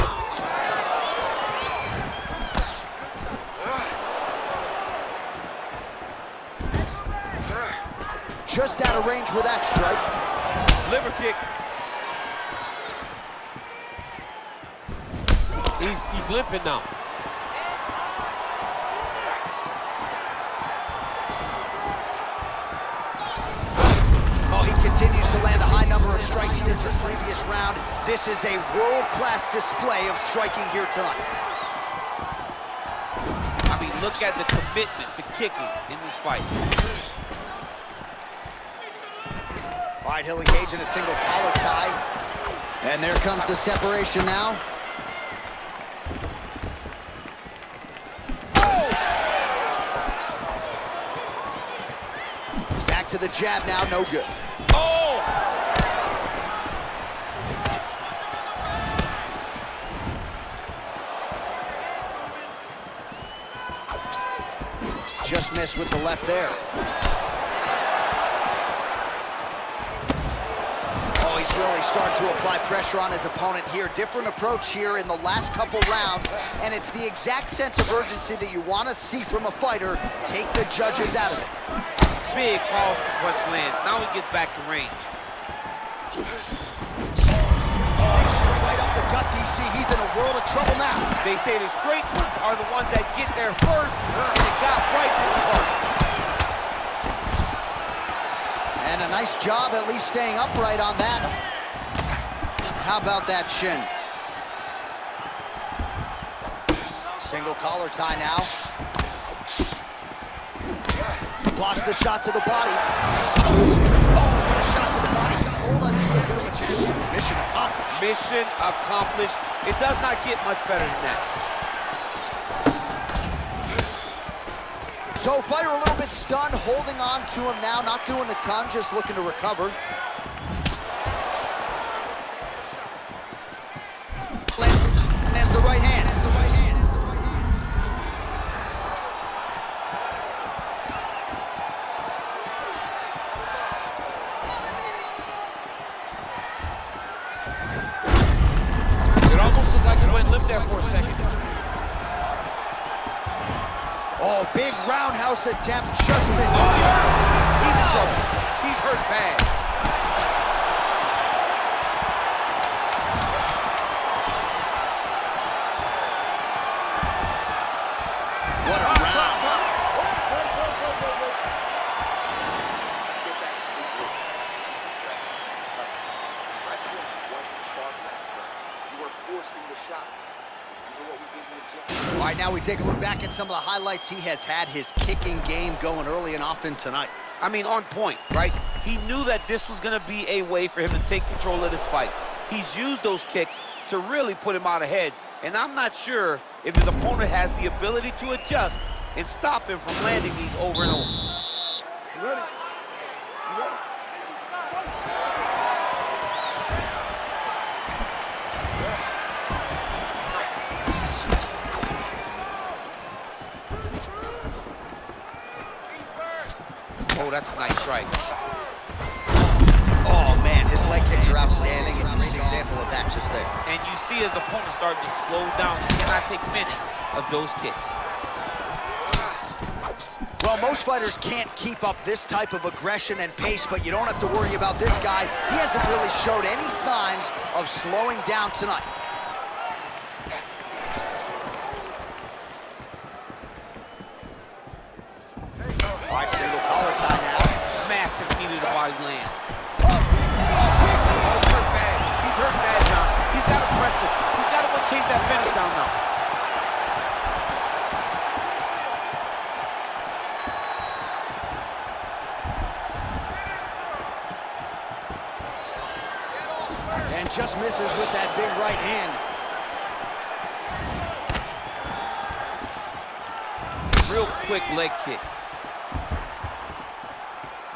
Just out of range with that strike. Liver kick. He's limping now. Oh, he continues to land a high number of strikes here in the previous round. This is a world-class display of striking here tonight. I mean, look at the commitment to kicking in this fight. All right, he'll engage in a single collar tie. And there comes the separation now. Back to the jab now, no good. Oh! Just missed with the left there. Oh, he's really starting to apply pressure on his opponent here. Different approach here in the last couple rounds, and it's the exact sense of urgency that you want to see from a fighter. Take the judges out of it. Big powerful punch land. Now he gets back to range. Oh, straight right up the gut, DC. He's in a world of trouble now. They say the straight ones are the ones that get there first, and it got right to the target. And a nice job at least staying upright on that. How about that shin? Single collar tie now. Blocks the shot to the body. Oh, shot to the body. He told us he was going to be champion. Mission accomplished. Mission accomplished. It does not get much better than that. So fighter a little bit stunned, holding on to him now, not doing a ton, just looking to recover. Lands the right hand. It almost looked like it went limp there for a second. Oh, big roundhouse attempt, just missed. Oh, yeah. He's in trouble. He's hurt bad. All right, now we take a look back at some of the highlights. He has had his kicking game going early and often tonight. I mean, on point, right? He knew that this was going to be a way for him to take control of this fight. He's used those kicks to really put him out ahead, and I'm not sure if his opponent has the ability to adjust and stop him from landing these over and over. You ready? You ready? Oh, that's a nice strike. Oh, man, his leg kicks are outstanding, and a great example of that just there. And you see his opponent starting to slow down. He cannot take many of those kicks. Well, most fighters can't keep up this type of aggression and pace, but you don't have to worry about this guy. He hasn't really showed any signs of slowing down tonight. All right, single collar tie now. Massive knee to the body land. Oh, hurt bad. He's hurt bad now. He's got to press it. He's got to go chase that finish down now. And just misses with that big right hand. Real quick leg kick.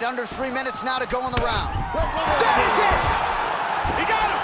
Under 3 minutes now to go in the round. That is it! He got him!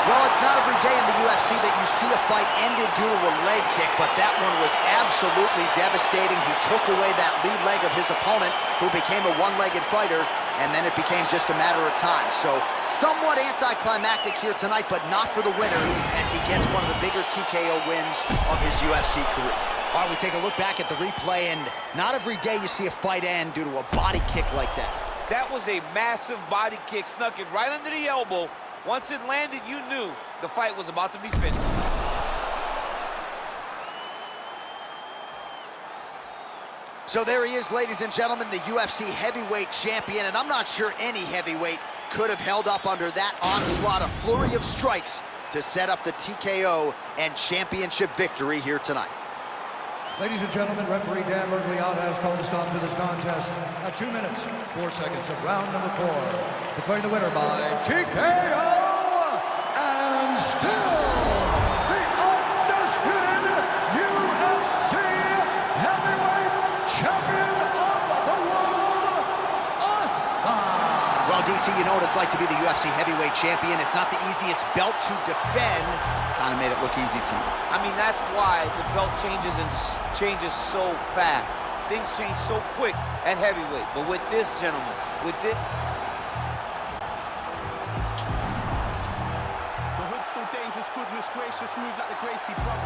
Well, it's not every day in the UFC that you see a fight ended due to a leg kick, but that one was absolutely devastating. He took away that lead leg of his opponent, who became a one-legged fighter, and then it became just a matter of time. So somewhat anticlimactic here tonight, but not for the winner, as he gets one of the bigger TKO wins of his UFC career. All right, we take a look back at the replay, and not every day you see a fight end due to a body kick like that. That was a massive body kick, snuck it right under the elbow. Once it landed, you knew the fight was about to be finished. So there he is, ladies and gentlemen, the UFC heavyweight champion, and I'm not sure any heavyweight could have held up under that onslaught, a flurry of strikes to set up the TKO and championship victory here tonight. Ladies and gentlemen, referee Dan Mergliata has called a stop to this contest at 2 minutes, 4 seconds of round number 4. Declaring the winner by TKO, and still the undisputed UFC heavyweight champion of the world, Asa. Well, DC, you know what it's like to be the UFC heavyweight champion. It's not the easiest belt to defend. Kind of made it look easy to me. I mean, that's why the belt changes so fast. Things change so quick at heavyweight. But with this gentleman, with this... The hood's still dangerous, goodness gracious, move like the Gracie brothers.